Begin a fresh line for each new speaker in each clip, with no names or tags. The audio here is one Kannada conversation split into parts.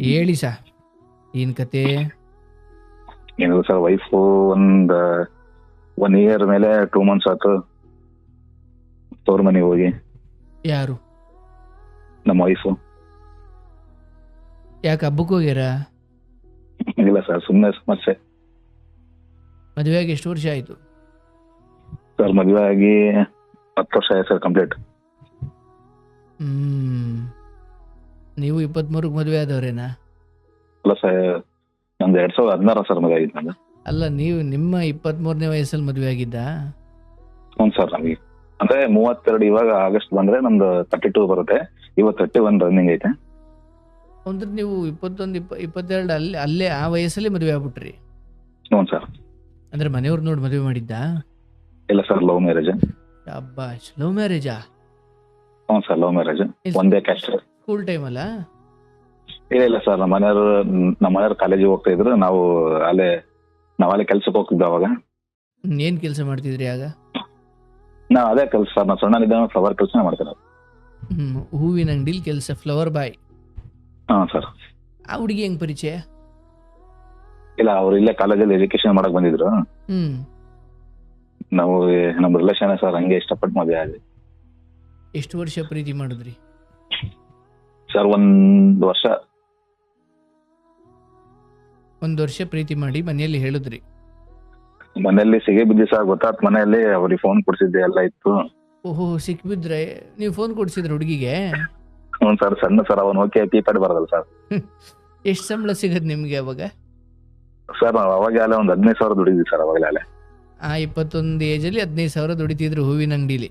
ಹೇಳಿ ಸಾ ಏನ್ ಕತೆ?
ಏನಿಲ್ಲ ಸರ್, ವೈಫು ಒಂದ್ 1 year ಮೇಲೆ 2 months ಆಯ್ತು ತವ್ರ ಮನೆಗೆ ಹೋಗಿ.
ಯಾರು?
ನಮ್ಮ ವೈಫು.
ಯಾಕೆ ಹಬ್ಬಕ್ಕೆ ಹೋಗ್ಯಾರ?
ಇಲ್ಲ ಸರ್, ಸುಮ್ಮನೆ ಸಮಸ್ಯೆ.
ಮದುವೆ ಆಗಿ ಎಷ್ಟು ವರ್ಷ ಆಯ್ತು?
ಸರ್ ಮದುವೆ ಆಗಿ 10 ವರ್ಷ ಆಯ್ತು ಸರ್, ಕಂಪ್ಲೀಟ್.
ನೀವು 23ಕ್ಕೆ ಮದುವೆ ಆದವ್ರೇನಾ?
ಅಲ್ಲ ಸರ್, ನಮ್ದು 2016 ಸರ್ ಮದುವೆ ಆಗಿದ್ದು ನಂದು.
ಅಲ್ಲ, ನೀವು ನಿಮ್ಮ 23ನೇ ವಯಸ್ಸಲ್ಲಿ ಮದುವೆ ಆಗಿದ್ದ?
ಹ್ಞೂ ಸರ್, ನಮಗೆ ಅಂದ್ರೆ 32 ಇವಾಗ ಆಗಸ್ಟ್ ಬಂದ್ರೆ ನಮ್ದು 32 ಬರುತ್ತೆ. ಇವತ್ತು 31 ರನ್ನಿಂಗ್ ಐತೆ.
ಅಂದ್ರೆ ನೀವು 22 ಅಲ್ಲೇ ಆ ವಯಸ್ಸಲ್ಲಿ ಮದುವೆ ಆಗ್ಬಿಟ್ರಿ?
ಹ್ಞೂ ಸರ್.
ಅಂದ್ರೆ ಮನೆಯವ್ರು ನೋಡಿ ಮದುವೆ ಮಾಡಿದ್ದ?
ಇಲ್ಲ ಸರ್, ಲವ್ ಮ್ಯಾರೇಜ್.
ಅಬ್ಬಾಶ್, ಲವ್ ಮ್ಯಾರೇಜಾ?
ಹ್ಞೂ ಸರ್, ಲವ್ ಮ್ಯಾರೇಜ್. ಒಂದೇ ಕ್ಯಾಸ್ಟ್.
ಸ್ಕೂಲ್ ಟೈಮ್ ಅಲ್ಲ?
ಇಲ್ಲ ಸರ್, ನಮ್ಮ ಮನೆಯವ್ರು ಕಾಲೇಜಿಗೆ ಹೋಗ್ತಾ ಇದ್ರು. ನಾವಲ್ಲೇ ಕೆಲ್ಸಕ್ಕೆ ಹೋಗ್ತಿದ್ವಿ ಅವಾಗ.
ಏನ್ ಕೆಲಸ ಮಾಡ್ತಿದ್ರಿ ಆಗ?
ನಾವು ಅದೇ ಕೆಲಸ ಸರ್, ನಾವು ಸಣ್ಣನಿದ್ದ ಫ್ಲವರ್ ಕೆಲಸ ಮಾಡ್ತೀವಿ ನಾವು.
ಹೂವಿನ ಅಂಗಡಿಲಿ ಕೆಲಸ, ಫ್ಲವರ್ ಬಾಯ್.
ಹಾಂ ಸರ್.
ಆ ಹುಡುಗಿ ಹೆಂಗ್ ಪರಿಚಯ?
ಇಲ್ಲ, ಅವ್ರು ಇಲ್ಲೇ ಕಾಲೇಜಲ್ಲಿ ಎಜುಕೇಶನ್ ಮಾಡಕ್ ಬಂದಿದ್ರು. ನಾವು ನಮ್ಮ ರಿಲೇಷನ್ ಸರ್, ಹಂಗೆ ಇಷ್ಟಪಟ್ಟು ಮದುವೆ ಆದ್ವಿ.
ಎಷ್ಟು ವರ್ಷ ಪ್ರೀತಿ ಮಾಡಿದ್ರಿ?
ಸರ್ 1 ವರ್ಷ.
1 ವರ್ಷ ಪ್ರೀತಿ ಮಾಡಿ ಮನೆಯಲ್ಲಿ ಹೇಳಿದ್ರಿ?
ಮನೆಯಲ್ಲಿ ಸಿಗಿ ಬಿದ್ದಿ ಸರ್, ಗೊತ್ತಾತ್. ಮನೆಯಲ್ಲಿ ಅವ್ರಿಗೆ ಫೋನ್ ಕೊಡ್ಸಿದ್ದೆ ಎಲ್ಲ ಇತ್ತು.
ಓಹೋ, ಸಿಕ್ಬಿದ್ರೆ ನೀವು ಫೋನ್ ಕೊಡ್ಸಿದ್ರ ಹುಡುಗಿಗೆ?
ಹ್ಞೂ ಸರ್, ಸಣ್ಣ ಸರ್, ಅವನು ಓಕೆ ಕೀಪ್ಯಾಡ್ ಬರೋದಲ್ಲ ಸರ್.
ಎಷ್ಟು ಸಂಬಳ ಸಿಗದ್ ನಿಮ್ಗೆ ಅವಾಗ?
ಸರ್ ನಾವು ಅವಾಗಲೇ ಒಂದು 15,000 ದುಡಿದ್ವಿ ಸರ್, ಅವಾಗಲೇ.
ಆ 21 ಏಜಲ್ಲಿ 15,000 ದುಡಿತಿದ್ರು ಹೂವಿನ ಅಂಗಡಿಲಿ?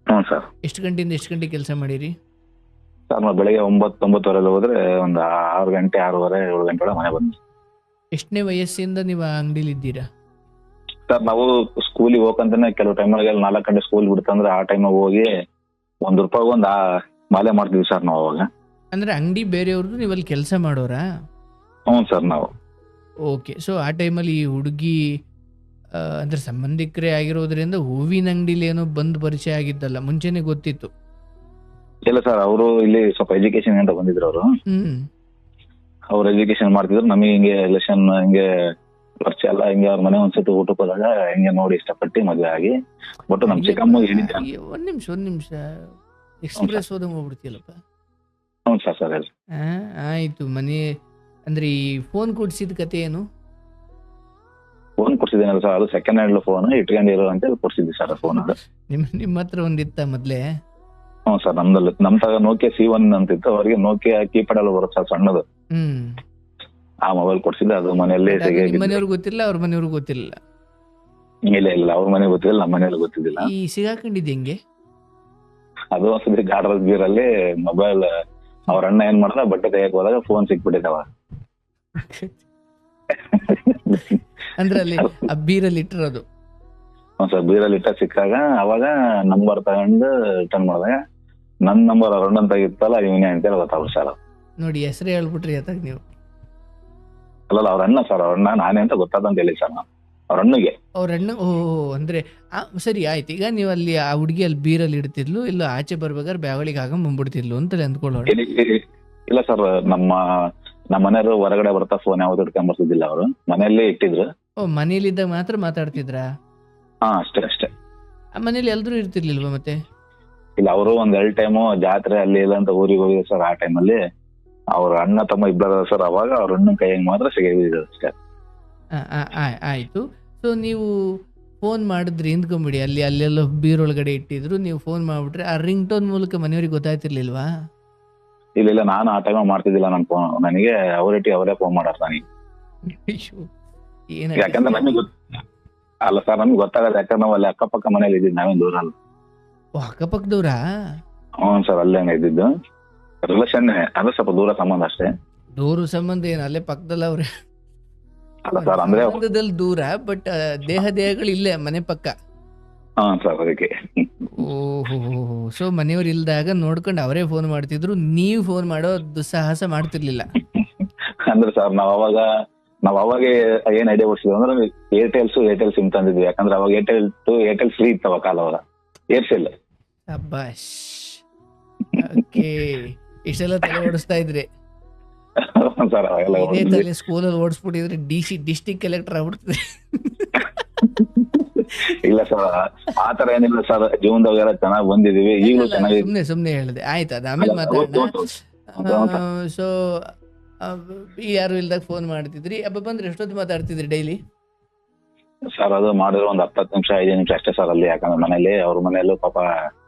ಹ್ಞೂ ಸರ್.
ಎಷ್ಟು ಗಂಟೆಯಿಂದ ಎಷ್ಟು ಗಂಟೆ ಕೆಲಸ ಮಾಡಿರಿ?
ಸರ್ ನಾವು ಬೆಳಗ್ಗೆ 9-9:30 ಹೋದ್ರೆ ಒಂದು 6 ಗಂಟೆ 6:30 7 ಗಂಟೆ ಒಳಗೆ ಮನೆ ಬಂದ್ವಿ.
ಎಷ್ಟನೇ ವಯಸ್ಸಿಂದ ನೀವು ಆ ಅಂಗಡಿಲಿ ಇದ್ದೀರಾ?
ಸರ್ ನಾವು ಸ್ಕೂಲಿಗೆ ಹೋಗಂತಾನೆ ಕೆಲವು ಟೈಮ್ಗಳಿಗೆ 4 ಗಂಟೆ ಸ್ಕೂಲ್ ಬಿಡ್ತಂದ್ರೆ ಆ ಟೈಮಾಗ ಹೋಗಿ ₹1 ಒಂದು ಮಾಲೆ ಮಾಡ್ತೀವಿ ಸರ್ ನಾವು ಅವಾಗ.
ಅಂದ್ರೆ ಅಂಗಡಿ ಬೇರೆಯವ್ರದ್ದು, ನೀವು ಅಲ್ಲಿ ಕೆಲಸ ಮಾಡೋರಾ?
ಹ್ಞೂ ಸರ್. ನಾವು
ಓಕೆ. ಸೊ ಆ ಟೈಮಲ್ಲಿ ಈ ಹುಡುಗಿ ಅಂದ್ರೆ ಸಂಬಂಧಿಕರೇ ಆಗಿರೋದ್ರಿಂದ ಹೂವಿನ ಅಂಗಡಿಲಿ ಏನೋ ಬಂದು ಪರಿಚಯ ಆಗಿದ್ದಲ್ಲ, ಮುಂಚೆನೆ ಗೊತ್ತಿತ್ತು?
ಇಲ್ಲ ಸರ್, ಅವರು ಇಲ್ಲಿ ಸ್ವಲ್ಪ ಎಜುಕೇಶನ್ ಅಂತ ಬಂದಿದ್ರು. ಅವ್ರು ಎಜುಕೇಶನ್ ಮಾಡ್ತಿದ್ರು. ನಮಗೆ ಹಿಂಗೆ ರಿಲೇಷನ್ ಹಿಂಗೆ ಪರಿಚಯ ಎಲ್ಲ, ಹಿಂಗೆ ಅವ್ರ ಮನೆ ಒಂದ್ಸತಿ ಊಟಕ್ಕೆ ಹೋದಾಗ ಹಿಂಗೆ ನೋಡಿ ಇಷ್ಟಪಟ್ಟು ಮದುವೆ ಆಗಿ. ಬಟ್ ನಮ್ ಚಿಕ್ಕಮ್ಮ ಹೇಳಿದ್ದೆ.
ಒಂದ್ ನಿಮಿಷ ಎಕ್ಸ್ಪ್ರೆಸ್ ಹೋದಂಗೆ ಹೋಗ್ಬಿಡ್ತೀಯಲ್ಲಪ್ಪ.
ಹ್ಞೂ ಸರ್. ಸರ್ ಹೇಳಿ.
ಆಯ್ತು. ಮನೆ ಅಂದ್ರೆ ಈ ಫೋನ್ ಕೊಡ್ಸಿದ ಕತೆ ಏನು?
ಫೋನ್ ಕೊಡ್ಸಿದ್ದೇನಲ್ಲ ಸರ್, ಅದು ಸೆಕೆಂಡ್ ಹ್ಯಾಂಡ್ ಫೋನ್ ಇಟ್ಕೊಂಡಿರೋ ಅಂತ ಕೊಡ್ಸಿದ್ವಿ ಸರ್ ಫೋನ್. ಅದು
ನಿಮ್ಮ ಹತ್ರ ಒಂದಿತ್ತ ಮೊದ್ಲೇ?
ಹ್ಞೂ ಸರ್, ನಮ್ ತಗ ನೋಕಿಯಾ C1 ಅಂತಿತ್ತು. ಅವ್ರಿಗೆ ನೋಕಿಯಾ ಕೀಪ್ಯಾಡ್ ಎಲ್ಲ ಬರುತ್ತೆ ಸರ್, ಸಣ್ಣದು. ಆ ಮೊಬೈಲ್ ಕೊಡ್ಸಿದ್ದೆ. ಅದು ಮನೆಯಲ್ಲಿ
ಮನೆಯವ್ರಿಗೆ ಗೊತ್ತಿಲ್ಲ, ಅವ್ರ ಮನೆಯವ್ರಿಗೆ ಗೊತ್ತಿಲ್ಲ?
ಇಲ್ಲ, ಅವ್ರ ಮನೆಗೆ ಗೊತ್ತಿಲ್ಲ, ನಮ್ಮ ಮನೇಲಿ ಗೊತ್ತಿದ್ದಿಲ್ಲ.
ಈ ಸಿಗಾಕೊಂಡಿದ್ ಹೆಂಗೆ?
ಅದು ಒಂದ್ಸತಿ ಗಾಡ್ರ ಬೀರಲ್ಲಿ ಮೊಬೈಲ್ ಅವ್ರ ಅಣ್ಣ ಏನ್ ಮಾಡ್ದ, ಬಟ್ಟೆ ತೆಗಿಯಕ್ ಹೋದಾಗ ಫೋನ್ ಸಿಕ್ಬಿಟ್ಟಿದ್ದಾವ.
ಅಂದ್ರೆ ಅಲ್ಲಿ ಆ ಬೀರಲ್ಲಿ ಇಟ್ಟಿರೋದು?
ಹ್ಞೂ ಸರ್, ಬೀರಲ್ಲಿ ಇಟ್ಟ ಸಿಕ್ಕಾಗ ಅವಾಗ ನಂಬರ್ ತಗೊಂಡು ರಿಟರ್ನ್ ಮಾಡಿದಾಗ ನನ್ನ ನಂಬರ್ ಅವ್ರ ಅಣ್ಣನ್ ತೆಗಿತ್ತಲ್ಲ, ಇವನೇ ಅಂತೇಳಿ ಗೊತ್ತಾಗ ಸರ್.
ನೋಡಿ, ಹೆಸರೇ ಹೇಳ್ಬಿಟ್ರಿ ಅತ್ತಾಗ ನೀವು.
ಅಲ್ಲಲ್ಲ, ಅವ್ರ ಅಣ್ಣ ಸರ್, ಅವ್ರ ಅಣ್ಣ ನಾನೇ ಅಂತ ಗೊತ್ತಾದಂತ ಹೇಳಿ ಸರ್. ನಾವು ಅವ್ರ ಅಣ್ಣಗೆ.
ಅವ್ರ ಅಣ್ಣ? ಅಂದ್ರೆ ಸರಿ ಆಯ್ತು. ಈಗ ನೀವು ಅಲ್ಲಿ ಆ ಹುಡುಗಿ ಅಲ್ಲಿ ಬೀರಲ್ಲಿ ಇಡ್ತಿದ್ಲು, ಇಲ್ಲ ಆಚೆ ಬರ್ಬೇಕಾದ್ರೆ ಬ್ಯಾವಳಿಗೆ ಹಾಕೊಂಡ್ಬಂದ್ಬಿಡ್ತಿದ್ಲು ಅಂತ ಅಂದ್ಕೊಳ್ಳೋಣ?
ಇಲ್ಲ ಸರ್, ನಮ್ಮ ಮನೆಯವರು ಹೊರಗಡೆ ಬರ್ತಾ ಫೋನ್ ಯಾವ್ದು ಇಟ್ಕೊಂಡ್ ಬರ್ತಿದ್ದಿಲ್ಲ. ಅವರು ಮನೆಯಲ್ಲೇ ಇಟ್ಟಿದ್ರು.
ಮನೇಲಿದ್ದಾಗ ಮಾತ್ರ ಮಾತಾಡ್ತಿದ್ರಾ?
ಹಾ, ಅಷ್ಟೇ.
ಆ ಮನೇಲಿ ಎಲ್ರೂ ಇರ್ತಿರ್ಲಿಲ್ವಾ ಮತ್ತೆ?
ಇಲ್ಲ, ಅವರು ಒಂದ್ 2 ಟೈಮು ಜಾತ್ರೆ ಅಲ್ಲಿ ಇಲ್ಲ ಅಂತ ಊರಿಗೆ ಹೋಗಿದ್ರು ಸರ್. ಆ ಟೈಮಲ್ಲಿ ಅವ್ರ ಅಣ್ಣ ತಮ್ಮ ಇಬ್ಬರ ಸರ್. ಅವಾಗ ಅವ್ರ ಅಣ್ಣನ ಕೈಯಾಗ ಮಾತ್ರ ಸಿಗಿದ್ರು ಅಷ್ಟೇ.
ಆಯ್ತು. ಸೊ ನೀವು ಫೋನ್ ಮಾಡಿದ್ರಿ ಹಿಂದ್ಕೊಂಬಿಡಿ, ಅಲ್ಲೆಲ್ಲ ಬೀರೊಳಗಡೆ ಇಟ್ಟಿದ್ರು, ನೀವು ಫೋನ್ ಮಾಡ್ಬಿಟ್ರೆ ಆ ರಿಂಗ್ ಟೋನ್ ಮೂಲಕ ಮನೆಯವ್ರಿಗೆ ಗೊತ್ತಾಯ್ತಿರ್ಲಿಲ್ವಾ?
ಇಲ್ಲ, ನಾನು ಆ ಟೈಮ್ ಮಾಡ್ತಿದ್ದಿಲ್ಲ. ನನ್ನ ಫೋನ್ ನನಗೆ ಅವರೇ ಫೋನ್ ಮಾಡಾರ ನನಗೆ. ಯಾಕಂದ್ರೆ ನಮಗೆ ಅಲ್ಲ ಸರ್, ನಮ್ಗೆ ಗೊತ್ತಾಗಲ್ಲ. ಯಾಕಂದ್ರೆ ನಾವು ಅಲ್ಲಿ ಅಕ್ಕಪಕ್ಕ ಮನೇಲಿ ಇದ್ದಿದ್ದು, ನಾವೇನು ದೂರ ಅಲ್ಲ.
ಅಕ್ಕಪಕ್ಕದವ್ರಾ?
ಹ್ಞೂ ಸರ್, ಅಲ್ಲೇ ಇದ್ದಿದ್ದು. ರಿಲೇಷನ್ ಅಂದ್ರೆ ಸ್ವಲ್ಪ ದೂರ ಸಂಬಂಧ ಅಷ್ಟೇ.
ದೂರ ಸಂಬಂಧ ಏನು, ಅಲ್ಲೇ ಪಕ್ಕದಲ್ಲ ಅವ್ರೆ?
ಅಲ್ಲ ಸರ್, ಅಂದ್ರೆ
ಸಂಬಂಧದಲ್ಲಿ ದೂರ, ಬಟ್ ದೇಹಗಳು ಇಲ್ಲೇ ಮನೆ ಪಕ್ಕ.
ಹಾ ಸರ್, ಅದಕ್ಕೆ.
ಓಹೋ. ಸೊ ಮನೆಯವ್ರು ಇಲ್ದಾಗ ನೋಡ್ಕೊಂಡು ಅವರೇ ಫೋನ್ ಮಾಡ್ತಿದ್ರು, ನೀವು ಫೋನ್ ಮಾಡೋ ದುಸ್ಸಾಹಸ ಮಾಡ್ತಿರ್ಲಿಲ್ಲ?
ಅಂದ್ರೆ ಸರ್, ನಾವ್ ಅವಾಗ ಏನ್ ಐಡಿಯಾ ಓಡಿಸಿದ್ವಿ ಅಂದ್ರೆ ಏರ್ಟೆಲ್ ಸಿಮ್ ತಂದಿದ್ವಿ. ಯಾಕಂದ್ರೆ ಅವಾಗ ಏರ್ಟೆಲ್ ಫ್ರೀ ಇತ್ತವ ಕಾಲ, ಅವಾಗ ಏರ್ಸೆಲ್.
ಅಬ್ಬಾಶ್, ಓಕೆ. ಇಷ್ಟೆಲ್ಲ ತಲೆ ಓಡಿಸ್ತಾ ಇದ್ರಿ?
ಸರ್ ಅವೆಲ್ಲ
ಇದೇ ತಲೆ ಸ್ಕೂಲಲ್ಲಿ ಓಡಿಸ್ಬಿಟ್ಟಿದ್ರೆ ಡಿಸ್ಟಿಕ್ ಕಲೆಕ್ಟರ್ ಆಗ್ಬಿಡ್ತದೆ.
ಇಲ್ಲ ಸರ್ ಆತರ ಏನಿಲ್ಲ ಸರ್, ಜೀವನದಾಗ ಎಲ್ಲ ಚೆನ್ನಾಗಿ ಬಂದಿದೀವಿ, ಈಗಲೂ ಚೆನ್ನಾಗಿ.
ಸುಮ್ನೆ ಹೇಳಿದೆ, ಆಯ್ತು ಅದು ಆಮೇಲೆ ಮಾತಾಡೋಣ. ಸೊ ಯಾರು ಇಲ್ದಾಗ ಫೋನ್ ಮಾಡ್ತಿದ್ರಿ, ಹಬ್ಬ ಬಂದ್ರೆ ಎಷ್ಟೊತ್ತು ಮಾತಾಡ್ತಿದ್ರಿ ಡೈಲಿ?
ಸರ್ ಅದು ಮಾಡಿದ್ರೆ ಒಂದ್ 10 ನಿಮಿಷ 5 ನಿಮಿಷ ಅಷ್ಟೇ ಸರ್. ಅಲ್ಲಿ ಯಾಕಂದ್ರೆ ಮನೇಲಿ ಅವ್ರ ಮನೆಯಲ್ಲೂ ಪಾಪ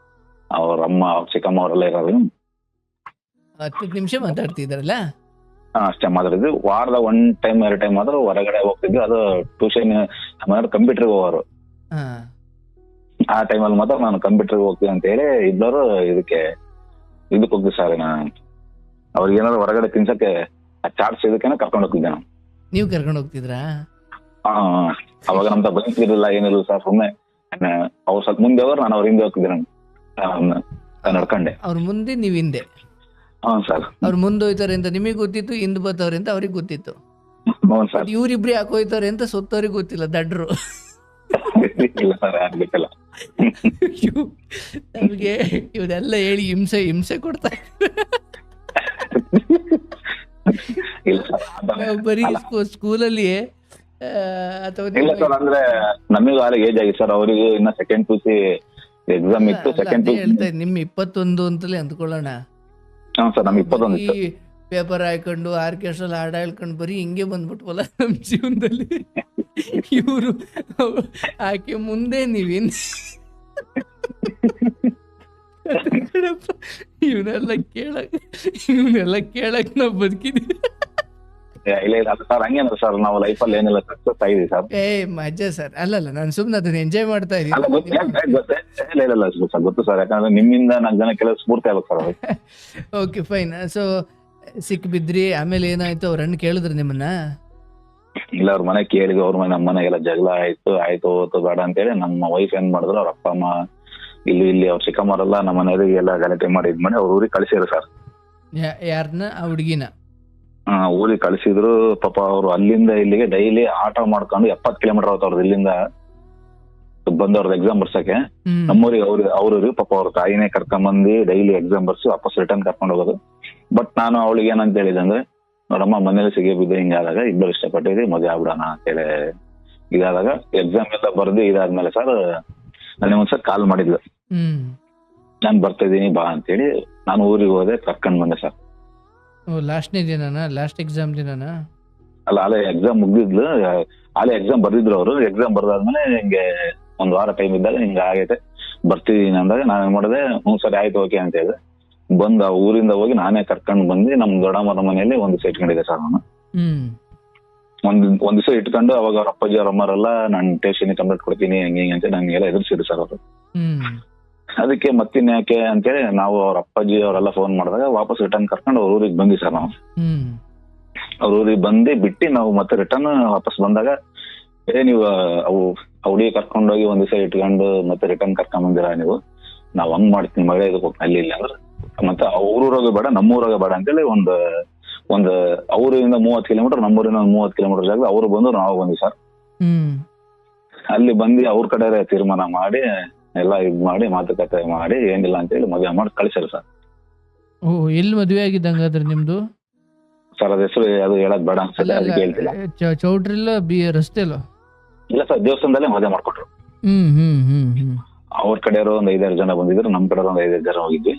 ಅವ್ರ ಅಮ್ಮ ಅವ್ರ ಚಿಕ್ಕಮ್ಮ ಅವರೆಲ್ಲ ಇರೋದು.
10 ನಿಮಿಷ ಮಾತಾಡ್ತಿದ್ರಲ್ಲ?
ಅಷ್ಟೇ ಮಾತಾಡಿದ್ವಿ. ವಾರದ 1 ಟೈಮ್ 2 ಟೈಮ್ ಮಾತ್ರ ಹೊರಗಡೆ ಹೋಗ್ತಿದ್ವಿ. ಅದು ಟ್ಯೂಷನ್ ಕಂಪ್ಯೂಟರ್ಗೆ ಹೋಗೋರು. ಆ ಟೈಮಲ್ಲಿ ಮಾತ್ರ ನಾನು ಕಂಪ್ಯೂಟರ್ಗೆ ಹೋಗ್ತೀನಿ ಅಂತ ಹೇಳಿ ಇಬ್ಬರು ಇದಕ್ಕೆ ಹೋಗ್ತೀವಿ ಸರ್. ಅವ್ರಿಗೆ ಏನಾದ್ರು ಹೊರಗಡೆ ತಿನ್ಸಕ್ಕೆ ಚಾಟ್ಸ್ ಇದಕ್ಕೆ ಕರ್ಕೊಂಡು ಹೋಗ್ತಿದ್ದೆ ನಾನು.
ನೀವು ಕರ್ಕೊಂಡು ಹೋಗ್ತಿದ್ರಾ?
ಅವಾಗ ನಮ್ತ ಬಂದಿರಲಿಲ್ಲ, ಏನಿಲ್ಲ ಸರ್. ಸುಮ್ಮನೆ ಅವ್ರು ಸ್ವಲ್ಪ ಮುಂದೆ ಹೋಗೋರು, ನಾನು ಅವ್ರ ಹಿಂದೆ ಹೋಗ್ತಿದ್ದೆ. ನಾನು ನಡ್ಕೊಂಡೆ.
ಅವ್ರ ಮುಂದೆ ನೀವ್ ಹಿಂದೆ?
ಸರ್.
ಅವ್ರು ಮುಂದೆ ಹೋಯ್ತಾರೆ ಅಂತ ನಿಮಗೆ ಗೊತ್ತಿತ್ತು, ಹಿಂದ್ ಬರ್ತಾವ್ರೆ ಅಂತ ಅವ್ರಿಗೆ ಗೊತ್ತಿತ್ತು.
ಸರ್
ಇವ್ರಿಬ್ರು ಯಾಕೆ ಹೋಯ್ತಾರೆ ಅಂತ ಸುತ್ತವ್ರಿಗೆ ಗೊತ್ತಿಲ್ಲ, ದಡ್ರು.
ಇಲ್ಲ ಸರ್, ಆಗ್ಬೇಕಲ್ಲ.
ನಮ್ಗೆ ಇವರೆಲ್ಲ ಹೇಳಿ ಹಿಂಸೆ ಕೊಡ್ತಾ ಬರೀ ಸ್ಕೂಲಲ್ಲಿ ಅಥವಾ
ಇಲ್ಲ ಸರ್. ಅಂದ್ರೆ ನಮಗೂ ಆಗ ಏಜ್ ಆಗಿ ಸರ್, ಅವರಿಗೆ ಇನ್ನ ಸೆಕೆಂಡ್ PUC ಎಕ್ಸಾಮ್ ಇತ್ತು. ಸೆಕೆಂಡ್
ಹೇಳ್ತಾ ಇದ್ದೀನಿ, ನಿಮ್ 21 ಅಂತಲೇ ಅಂದ್ಕೊಳ್ಳೋಣ.
ಸರ್ ನಮ್ಗೆ 21 ಇತ್ತು.
ಪೇಪರ್ ಹಾಕೊಂಡು ಆರ್ಕೆಸ್ಟ್ರಲ್ಲಿ ಹಾಡು ಹೇಳ್ಕೊಂಡು ಬರೀ ಹಿಂಗೆ ಬಂದ್ಬಿಟ್ವಲ್ಲ ನಮ್ ಜೀವನದಲ್ಲಿ. ಇವರು ಆಕೆ ಮುಂದೆ ನೀವೇನ್ ಇವನ್ನೆಲ್ಲ ಕೇಳಕ್ ನಾವ್ ಬದುಕಿದೀವಿ.
ಇಲ್ಲ ಸರ್, ಹಂಗೇನ ಸರ್, ನಾವು ಲೈಫಲ್ಲಿ ಏನಿಲ್ಲ ಸಕ್ಸಸ್ ಆಗಿದೆ ಸರ್.
ಮಜಾ ಸರ್. ಅಲ್ಲಲ್ಲ, ನಾನು ಸುಮ್ನೆ ಅದನ್ನ ಎಂಜಾಯ್ ಮಾಡ್ತಾ ಇದ್ದೀನಿ.
ಗೊತ್ತು ಸರ್, ಯಾಕಂದ್ರೆ ನಿಮ್ಮಿಂದ 4 ಜನ ಕೆಲಸ ಸ್ಫೂರ್ತಿ ಆಗ್ಬೇಕು ಸರ್.
Okay fine. ಸೊ ಸಿಕ್ಬಿದ್ರಿ, ಆಮೇಲೆ ಏನಾಯ್ತು? ಅವ್ರ ಅಣ್ಣ ಕೇಳಿದ್ರು ನಿಮ್ಮನ್ನ?
ಇಲ್ಲ, ಅವ್ರ ಮನೆ ಕೇಳಿದ್ವಿ. ಅವ್ರ ಮನೆ ನಮ್ಮ ಮನೆಗೆಲ್ಲ ಜಗಳ ಆಯ್ತು ಓತು ಬೇಡ ಅಂತೇಳಿ ನಮ್ಮ ವೈಫ್ ಏನ್ ಮಾಡಿದ್ರು, ಅವ್ರ ಅಪ್ಪ ಅಮ್ಮ ಇಲ್ಲಿ ಅವ್ರ ಚಿಕ್ಕಮ್ಮರೆಲ್ಲ ನಮ್ಮ ಮನೆಯವರಿಗೆಲ್ಲ ಗಲಾಟೆ ಮಾಡಿ ಇದ್ ಮಾಡಿ ಅವ್ರ ಊರಿಗೆ ಕಳಿಸಿದ್ರು ಸರ್.
ಯಾರನ್ನ? ಆ ಹುಡುಗಿನ
ಊರಿಗೆ ಕಳಿಸಿದ್ರು. ಪಾಪ ಅವ್ರು ಅಲ್ಲಿಂದ ಇಲ್ಲಿಗೆ ಡೈಲಿ ಆಟೋ ಮಾಡ್ಕೊಂಡು 70 ಕಿಲೋಮೀಟರ್ ಆಗುತ್ತೆ ಅವ್ರದ್ದು ಇಲ್ಲಿಂದ ಬಂದವ್ರದ್ದು ಎಕ್ಸಾಮ್ ಬರ್ಸಕ್ಕೆ. ನಮ್ಮೂರಿಗೆ ಅವ್ರಿಗೆ ಪಾಪ ಅವ್ರ ತಾಯಿನೇ ಕರ್ಕೊಂಬಂದು ಡೈಲಿ ಎಕ್ಸಾಮ್ ಬರ್ಸಿ ವಾಪಸ್ ರಿಟರ್ನ್ ಕರ್ಕೊಂಡು ಹೋಗೋದು. ಬಟ್ ನಾನು ಅವಳಿಗೆ ಏನಂತ ಹೇಳಿದೆ ಅಂದ್ರೆ, ನೋಡಮ್ಮ ಮನೇಲಿ ಸಿಗಿ ಬಿದ್ದು ಹಿಂಗಾದಾಗ ಇಬ್ಬರು ಇಷ್ಟಪಟ್ಟಿದ್ವಿ, ಮದುವೆ ಆಗ್ಬಿಡೋಣ ಅಂತೇಳಿ ಇದಾದಾಗ ಎಕ್ಸಾಮ್ ಎಲ್ಲ ಬರ್ದು ಇದಾದ್ಮೇಲೆ ಸರ್ ನನಗೆ ಒಂದ್ಸಲ ಕಾಲ್ ಮಾಡಿದ್ಲು. ನಾನು ಬರ್ತಾ ಇದೀನಿ ಬಾ ಅಂತೇಳಿ ನಾನು ಊರಿಗೆ ಹೋದೆ, ಕರ್ಕೊಂಡ್ ಬಂದೆ ಸರ್.
ಲಾಸ್ಟ್ನೇ ದಿನಾನ? ಲಾಸ್ಟ್ ಎಕ್ಸಾಮ್ ದಿನಾನ?
ಅಲ್ಲ, ಅಲ್ಲೇ ಎಕ್ಸಾಮ್ ಮುಗ್ದಿದ್ಲು. ಅಲ್ಲೇ ಎಕ್ಸಾಮ್ ಬರ್ದಿದ್ರು ಅವರು. ಎಕ್ಸಾಮ್ ಬರ್ದಾದ್ಮೇಲೆ ಹಿಂಗೆ 1 ವಾರ ಟೈಮ್ ಇದ್ದಾಗ ಹಿಂಗ ಆಗೈತೆ ಬರ್ತಿದೀನಿ ಅಂದಾಗ ನಾನು ಏನ್ ಮಾಡಿದೆ, ಸರಿ ಆಯ್ತು ಓಕೆ ಅಂತ ಹೇಳಿದೆ. ಬಂದ ಊರಿಂದ ಹೋಗಿ ನಾನೇ ಕರ್ಕೊಂಡ್ ಬಂದು ನಮ್ ದೊಡ್ಡಮ್ಮರ ಮನೆಯಲ್ಲಿ ಒಂದ್ ದಿವಸ ಇಟ್ಕೊಂಡಿದ್ದೆ ಸರ್. ನಾನು ಒಂದ್ ದಿವಸ ಇಟ್ಕೊಂಡು ಅವಾಗ ಅವ್ರ ಅಪ್ಪಾಜಿ ಅವ್ರ ಅಮ್ಮರೆಲ್ಲ ನಾನು ಟೇಷನ್ ಕಂಪ್ಲೇಂಟ್ ಕೊಡ್ತೀನಿ ಹಂಗೆ ಹಿಂಗೆ ಅಂತ ನಂಗೆಲ್ಲ ಎದುರಿಸಿದ್ರು ಸರ್ ಅವರು. ಅದಕ್ಕೆ ಮತ್ತಿನ್ ಯಾಕೆ ಅಂತೇಳಿ ನಾವು ಅವ್ರ ಅಪ್ಪಾಜಿ ಅವರೆಲ್ಲ ಫೋನ್ ಮಾಡಿದಾಗ ವಾಪಸ್ ರಿಟರ್ನ್ ಕರ್ಕೊಂಡು ಅವ್ರ ಊರಿಗೆ ಬಂದ್ವಿ ಸರ್. ನಾವು ಅವ್ರ ಊರಿಗೆ ಬಂದು ಬಿಟ್ಟು ನಾವು ಮತ್ತೆ ರಿಟರ್ನ್ ವಾಪಸ್ ಬಂದಾಗ ನೀವು ಹುಡುಗಿ ಕರ್ಕೊಂಡೋಗಿ ಒಂದ್ ದಿವಸ ಇಟ್ಕೊಂಡು ಮತ್ತೆ ರಿಟರ್ನ್ ಕರ್ಕೊಂಡ್ ಬಂದಿರ ನೀವು, ನಾವ್ ಹಂಗ್ ಮಾಡ್ತೀನಿ ಮಳೆ ಇದಕ್ಕೆ ಹೋಗಿ ಅಲ್ಲಿ ಇಲ್ಲ ಅಂದ್ರೆ ಮತ್ತೆ ಅವ್ರೂರಾಗ ಬೇಡ ನಮ್ಮೂರಾಗ ಬೇಡ ಅಂತೇಳಿ ಒಂದ್ ಅವರಿಂದ 30 ಕಿಲೋಮೀಟರ್ ನಮ್ಮೂರಿಂದ 30 ಕಿಲೋಮೀಟರ್ ಜಾಗ ಅವ್ರು ಬಂದು ನಾವು ಬಂದ್ವಿ ಸರ್. ಅಲ್ಲಿ ಬಂದು ಅವ್ರ ಕಡೆ ತೀರ್ಮಾನ ಮಾಡಿ ಎಲ್ಲ ಇದ್ ಮಾಡಿ ಮಾತುಕತೆ ಮಾಡಿ ಏನಿಲ್ಲ ಅಂತೇಳಿ ಮದುವೆ ಮಾಡಿ ಕಳಿಸ್ಯಾರ ಸರ್.
ಎಲ್ಲಿ ಮದುವೆ ಆಗಿದ್ದಂಗಾದ್ರೆ ನಿಮ್ದು?
ಸರ್ ಅದ ಹೆಸರು ಅದು ಹೇಳಕ್ ಬೇಡ ಅನ್ಸುತ್ತೆ, ಅದಕ್ಕೆ ಹೇಳ್ತಿಲ್ಲ.
ಚೌಟ್ರಿಲ್ಲ ರಸ್ತೆ ಅಲ್ಲ?
ಇಲ್ಲ ಸರ್, ದೇವಸ್ಥಾನದಲ್ಲೇ ಮದುವೆ ಮಾಡ್ಕೊಟ್ರು. ಅವ್ರ ಕಡೆಯವರು ಒಂದ್ 5-6 ಜನ ಬಂದಿದ್ರು, ನಮ್ ಕಡೆ ಒಂದ್ 5-5 ಜನ ಹೋಗಿದ್ವಿ.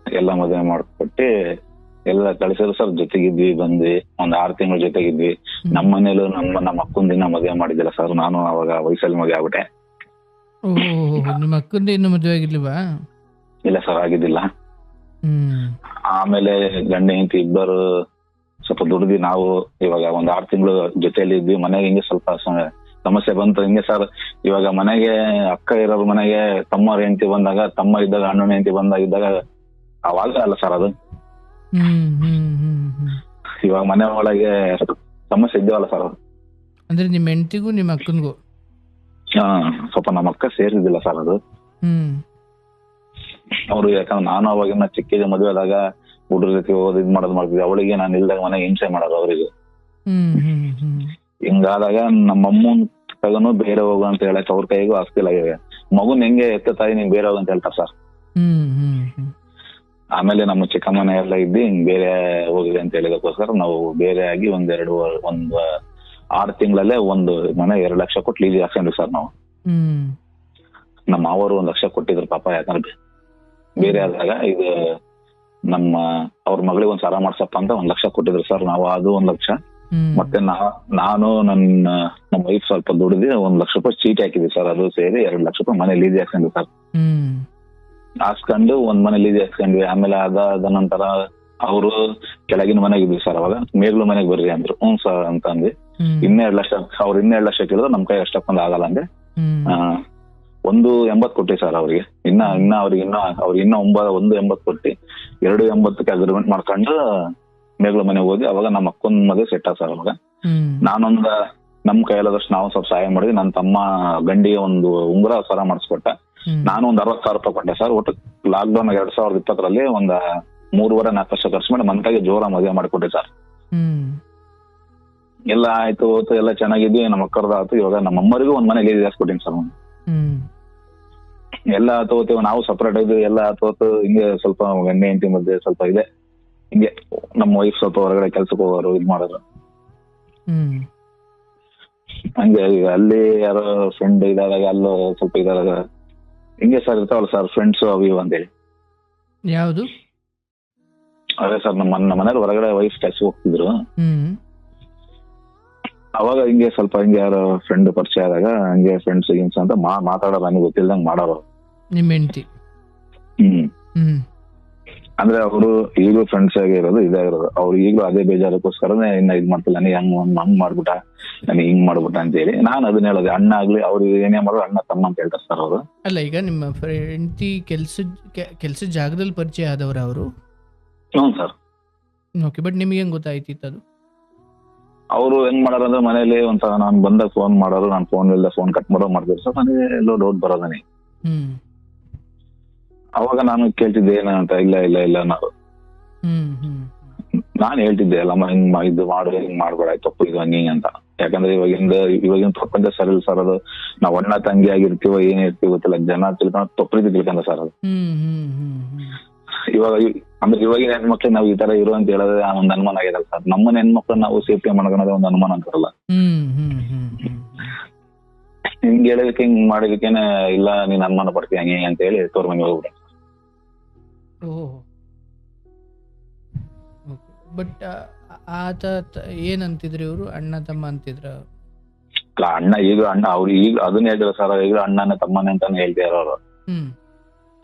ಎಲ್ಲ ಮದುವೆ ಮಾಡ್ಕೊಟ್ಟು ಎಲ್ಲ ಕಳಿಸಿದ್ರು ಸರ್. ಜೊತೆಗಿದ್ವಿ, ಬಂದ್ವಿ, ಒಂದ್ 6 ತಿಂಗಳು ಜೊತೆಗಿದ್ವಿ. ನಮ್ಮ ಮನೇಲೂ ನಮ್ಮ ಅಕ್ಕನ ದಿನ ಮದುವೆ ಮಾಡಿದ್ದಿಲ್ಲ ಸರ್. ನಾನು ಅವಾಗ ವಯಸ್ಸಲ್ಲಿ ಮದುವೆ ಆಗ್ಬಿಟ್ಟೆ.
ನಿಮ್ಮ ಅಕ್ಕಂದ ಇನ್ನು ಮದುವೆ ಆಗಿರ್ಲಿಲ್ವಾ?
ಇಲ್ಲ ಸರ್, ಆಗಿದ್ದಿಲ್ಲ. ಆಮೇಲೆ ಗಂಡ ಹೆಂಡತಿ ಇಬ್ಬರು ಸ್ವಲ್ಪ ದುಡ್ದಿ ನಾವು ಇವಾಗ ಒಂದ್ 6 ತಿಂಗಳು ಜೊತೆಯಲ್ಲಿ ಇದ್ವಿ. ಮನೆಗೆ ಹಿಂಗೆ ಸ್ವಲ್ಪ ಸಮಸ್ಯೆ ಬಂತು ಹಿಂಗೆ ಸರ್. ಇವಾಗ ಮನೆಗೆ ಅಕ್ಕ ಇರೋರು ಮನೆಗೆ ತಮ್ಮವ್ರ ಹೆಂಡತಿ ಬಂದಾಗ, ತಮ್ಮ ಇದ್ದಾಗ ಅಣ್ಣನ ಹೆಂಡತಿ ಇದ್ದಾಗ ಅವಾಗ ಅಲ್ಲ ಸರ್ ಅದು. ಇವಾಗ ಮನೆ ಒಳಗೆ ಸಮಸ್ಯೆ ಇದ್ದೇವಲ್ಲ ಸರ್.
ಅಂದ್ರೆ ನಿಮ್ಮ ಹೆಂಡತಿಗೂ ನಿಮ್ಮ ಅಕ್ಕನಿಗೂ?
ಸ್ವಲ್ಪ ನಮ್ಮ ಅಕ್ಕ ಸೇರಿದಿಲ್ಲ ಸರ್ ಅದು. ಅವ್ರು ಯಾಕಂದ್ರೆ ನಾನು ಅವಾಗಿನ ಚಿಕ್ಕ ಮದುವೆ ಆದಾಗ ಹುಡುಗ್ರ ಜೊತೆ ಓದ್ ಇದ್ ಮಾಡ್ತಿದ್ದೆ. ಅವಳಿಗೆ ನಾನು ಇಲ್ದಾಗ ಮನೆಗೆ ಹಿಂಸೆ ಮಾಡೋದು ಅವರಿಗೆ. ಹಿಂಗಾದಾಗ ನಮ್ಮಮ್ಮನ್ ತಗನು ಬೇರೆ ಹೋಗು ಅಂತ ಹೇಳಕ್ ಅವ್ರ ಕೈಗೂ ಆಗ್ತಿಲ್ಲ. ಮಗುನ್ ಹೆಂಗೆ ಎತ್ತ ತಾಯಿ ನೀನ್ ಬೇರೆ ಹೋಗು ಅಂತ ಹೇಳ್ತಾರ ಸರ್. ಆಮೇಲೆ ನಮ್ಮ ಚಿಕ್ಕಮ್ಮನೆ ಎಲ್ಲ ಇದ್ದು ಹಿಂಗ್ ಬೇರೆ ಹೋಗಿದೆ ಅಂತ ಹೇಳಿದಕ್ಕೋಸ್ಕರ ನಾವು ಬೇರೆ ಆಗಿ ಒಂದು 6 ತಿಂಗಳಲ್ಲೇ ಒಂದು ಮನೆ 2 ಲಕ್ಷ ಕೊಟ್ಟು ಲೀಸ್ ಹಾಕ್ಕೊಂಡ್ವಿ ಸರ್ ನಾವು. ನಮ್ಮ ಮಾವರು 1 ಲಕ್ಷ ಕೊಟ್ಟಿದ್ರು ಪಾಪ, ಯಾಕಂದ್ರೆ ಬೇರೆ ಆದಾಗ ಇದು ನಮ್ಮ ಅವ್ರ ಮಗಳಿಗೆ ಒಂದ್ ಸಾಲ ಮಾಡ್ಸಪ್ಪ ಅಂತ 1 ಲಕ್ಷ ಕೊಟ್ಟಿದ್ರು ಸರ್. ನಾವು ಅದು 1 ಲಕ್ಷ ಮತ್ತೆ ನಾನು ನಮ್ಮ ವೈಫ್ ಸ್ವಲ್ಪ ದುಡಿದು 1 ಲಕ್ಷ ರೂಪಾಯಿ ಚೀಟಿ ಹಾಕಿದ್ವಿ ಸರ್. ಅದು ಸೇರಿ 2 ಲಕ್ಷ ರೂಪಾಯಿ ಮನೆ ಲೀಸ್ ಹಾಕ್ಕೊಂಡ್ವಿ ಸರ್. ಹಾಕ್ಸ್ಕೊಂಡು ಒಂದ್ ಮನೆ ಲೀಸ್ ಹಾಕ್ಸ್ಕೊಂಡ್ವಿ. ಆಮೇಲೆ ಅದಾದ ನಂತರ ಅವರು ಕೆಳಗಿನ ಮನೆಗೆ ಇದ್ವಿ ಸರ್. ಅವಾಗ ಮೇಗ್ಲು ಮನೆಗೆ ಬರ್ರಿ ಅಂದ್ರು. ಸರ್ ಅಂತ ಅಂದ್ವಿ. 2 ಲಕ್ಷ ಅವ್ರು 2 ಲಕ್ಷ ಕೇಳಿದ್ರು, ನಮ್ ಕೈ ಅಷ್ಟಕ್ಕೊಂದು ಆಗಲ್ಲ ಅಂದ್ರೆ 180 ಕೊಟ್ಟಿ ಸರ್ ಅವ್ರಿಗೆ. ಅವ್ರಿಗೆ 180 ಕೊಟ್ಟಿ 280ಕ್ಕೆ ಅಗ್ರಿಮೆಂಟ್ ಮಾಡ್ಕೊಂಡು ಮೇಗ್ಲು ಮನೆಗೆ ಹೋಗಿ ಅವಾಗ ನಮ್ಮ ಅಕ್ಕನ ಮದುವೆ ಸೆಟ್ ಸರ್. ಅವಾಗ ನಮ್ ಕೈಯಲ್ಲದಷ್ಟು ನಾವು ಸ್ವಲ್ಪ ಸಹಾಯ ಮಾಡಿದ್ವಿ. ನನ್ನ ತಮ್ಮ ಗಂಡಿಗೆ ಒಂದು ಉಂಗುರ ಸರ ಮಾಡಿಸ್ಕೊಟ್ಟ. ನಾನು ಒಂದು 60,000 ರೂಪಾಯಿ ಕೊಟ್ಟೆ ಸರ್. ಒಟ್ಟು ಲಾಕ್ಡೌನ್ 2020ರಲ್ಲಿ ಒಂದು 3.5-4 ವರ್ಷ ಖರ್ಚು ಮಾಡಿ ಮನ್ ಕೈಗೆ ಜೋರ ಮದುವೆ ಮಾಡಿಕೊಟ್ಟೆ ಸರ್. ಎಲ್ಲ ಆಯ್ತು ಹೋಯ್ತು, ಎಲ್ಲ ಚೆನ್ನಾಗಿದ್ವಿ. ನಮ್ಮ ಅಕ್ಕರ್ದ ಆಯ್ತು. ಇವಾಗ ನಮ್ಮ ಅಮ್ಮರಿಗೂ ಒಂದ್ ಮನೆ ಲೀಸ್ ಹಾಕ್ಸ್ಕೊಟ್ಟಿನಿ ಸರ್. ಎಲ್ಲ ಆಯ್ತು ಹೋಗ್ತೇವೆ, ನಾವು ಸಪರೇಟ್ ಇದ್ವಿ. ಎಲ್ಲ ಆಯ್ತು ಹೋಯ್ತು. ಹಿಂಗೆ ಸ್ವಲ್ಪ ಗಂಡ ಹೆಂಡತಿ ಮಧ್ಯೆ ಸ್ವಲ್ಪ ಇದೆ. ಹಿಂಗೆ ನಮ್ಮ ವೈಫ್ ಸ್ವಲ್ಪ ಹೊರಗಡೆ ಕೆಲ್ಸಕ್ಕೆ ಹೋಗೋರು, ಇದ್ ಮಾಡೋರು. ಹಂಗೆ ಈಗ ಅಲ್ಲಿ ಯಾರೋ ಫ್ರೆಂಡ್ ಇದಾದಾಗ ಅಲ್ಲೋ ಸ್ವಲ್ಪ ಇದಾದಾಗ ಹಿಂಗೆ ಸರ್ ಇರ್ತಾವಲ್ಲ ಸರ್ ಫ್ರೆಂಡ್ಸ್ ಅವು ಇವು ಅಂತೇಳಿ.
ಯಾವುದು?
ಅದೇ ಸರ್ ನಮ್ಮ ಮನೇಲಿ ಹೊರಗಡೆ ವೈಫ್ ಕೆಲ್ಸಕ್ಕೆ ಹೋಗ್ತಿದ್ರು. ಅವಾಗ ಹಿಂಗೆ ಸ್ವಲ್ಪ ಹಿಂಗೆ ಯಾರೋ ಫ್ರೆಂಡ್ ಪರಿಚಯ ಆದಾಗ ಹಂಗೆ ಫ್ರೆಂಡ್ಸ್ ಗಿನ್ಸ್ ಅಂತ ಮಾತಾಡೋರು, ನನಗೆ ಗೊತ್ತಿಲ್ದಂಗೆ ಮಾಡೋರು.
ನಿಮ್ಮ ಹೆಂಡತಿ?
ಅಂದ್ರೆ ಅವರು ಈಗಲೂ ಫ್ರೆಂಡ್ಸ್ ಆಗಿರೋದು ಇದಾಗಿರೋದು. ಅವ್ರು ಈಗಲೂ ಅದೇ ಬೇಜಾರಕ್ಕೋಸ್ಕರನೇ ಇನ್ನ ಇದ್ ಮಾಡ್ತಿಲ್ಲ. ನನಗೆ ಹಂಗ್ ಮಾಡ್ಬಿಟ್ಟ, ನನಗೆ ಹಿಂಗ್ ಮಾಡ್ಬಿಟ್ಟ ಅಂತ ಹೇಳಿ ನಾನು ಅದನ್ನ ಹೇಳೋದು. ಅಣ್ಣ ಆಗ್ಲಿ ಅವ್ರು ಏನೇ ಮಾಡೋದು ಅಣ್ಣ ತಮ್ಮ ಅಂತ ಹೇಳ್ತಾರೆ ಸರ್ ಅವರು. ಅಲ್ಲ,
ಈಗ ನಿಮ್ಮ ಹೆಂಡತಿ ಕೆಲ್ಸದ ಜಾಗದಲ್ಲಿ ಪರಿಚಯ ಆದವ್ರ ಅವರು?
ಹ್ಞೂ ಸರ್.
ಓಕೆ, ಬಟ್ ನಿಮ್ಗೆ ಹೆಂಗ್ ಗೊತ್ತಾಯ್ತಿತ್ತು ಅದು?
ಅವರು ಹೆಂಗ್ ಮಾಡೋರು ಅಂದ್ರೆ ಮನೇಲಿ ಒಂದ್ಸಲ ನಾನು ಬಂದಾಗ ಫೋನ್ ಮಾಡೋರು, ನಾನು ಫೋನ್ ಇಲ್ದ ಫೋನ್ ಕಟ್ ಮಾಡೋ ಮಾಡ್ತಿದ್ರು ಸರ್. ನನಗೆ ಎಲ್ಲೋ ಡೌಟ್ ಬರೋದನಿ. ಅವಾಗ ನಾನು ಕೇಳ್ತಿದ್ದೆ ಏನಂತ. ಇಲ್ಲ ನಾವು ನಾನು ಹೇಳ್ತಿದ್ದೆ ಅಲ್ಲಮ್ಮ ಹಿಂಗ್ ಇದು ಮಾಡು, ಹಿಂಗ್ ಮಾಡ್ಬೇಡ, ತಪ್ಪು ಇದು ಹಂಗೆ ಅಂತ. ಯಾಕಂದ್ರೆ ಇವಾಗಿನ ಪ್ರಪಂಚ ಸರ್ ಇಲ್ಲ ಸರ್. ಅದು ನಾವ್ ಅಣ್ಣ ತಂಗಿ ಆಗಿರ್ತೀವೋ ಏನೇ ಇರ್ತೀವಿ ಗೊತ್ತಿಲ್ಲ, ಜನ ತಿಳ್ಕೊಂಡು ತಪ್ಪು ರೀತಿ ತಿಳ್ಕೊಂಡ ಸರ್ ಅದು. ಇವಾಗಿನ ಹೆಣ್ಮಕ್ಳಿಗೆ ನಾವು ಈ ತರ ಇರು ಅಂತ ಹೇಳೋದೇ ಒಂದು ಅನುಮಾನ ಆಗಿರಲ್ಲ ಸರ್. ನಮ್ಮನ್ನ ಹೆಣ್ಮಕ್ಳು ನಾವು ಸೇಫ್ಟಿ ಮಾಡ್ಕೊಳ್ಳೋದೇ ಒಂದು ಅನುಮಾನ ಅಂತಾರಲ್ಲ. ಹಿಂಗ್ ಹೇಳೋದಕ್ಕೆ ಹಿಂಗ್ ಮಾಡೋದಕ್ಕೇನೆ ಇಲ್ಲ ನೀನ್ ಅನುಮಾನ ಪಡ್ತೀಯ ಹಂಗೆ ಅಂತ ಹೇಳಿ ತೋರ್ ಮನೆಗೆ ಹೋಗ್ಬಿಟ್ಟೆ.
ಬಟ್ ಆತ ಏನಂತಿದ್ರು ಇವರು? ಅಣ್ಣ ತಮ್ಮ ಅಂತಿದ್ರ?
ಅಣ್ಣ ಈಗ ಅಣ್ಣ ಅವ್ರು ಈಗ ಅದನ್ನ ಹೇಳಿದ್ರು ಸರ್. ಈಗ ಅಣ್ಣನ ತಮ್ಮನೇ ಅಂತಾನೆ ಹೇಳ್ತಿದಾರ ಅವರು.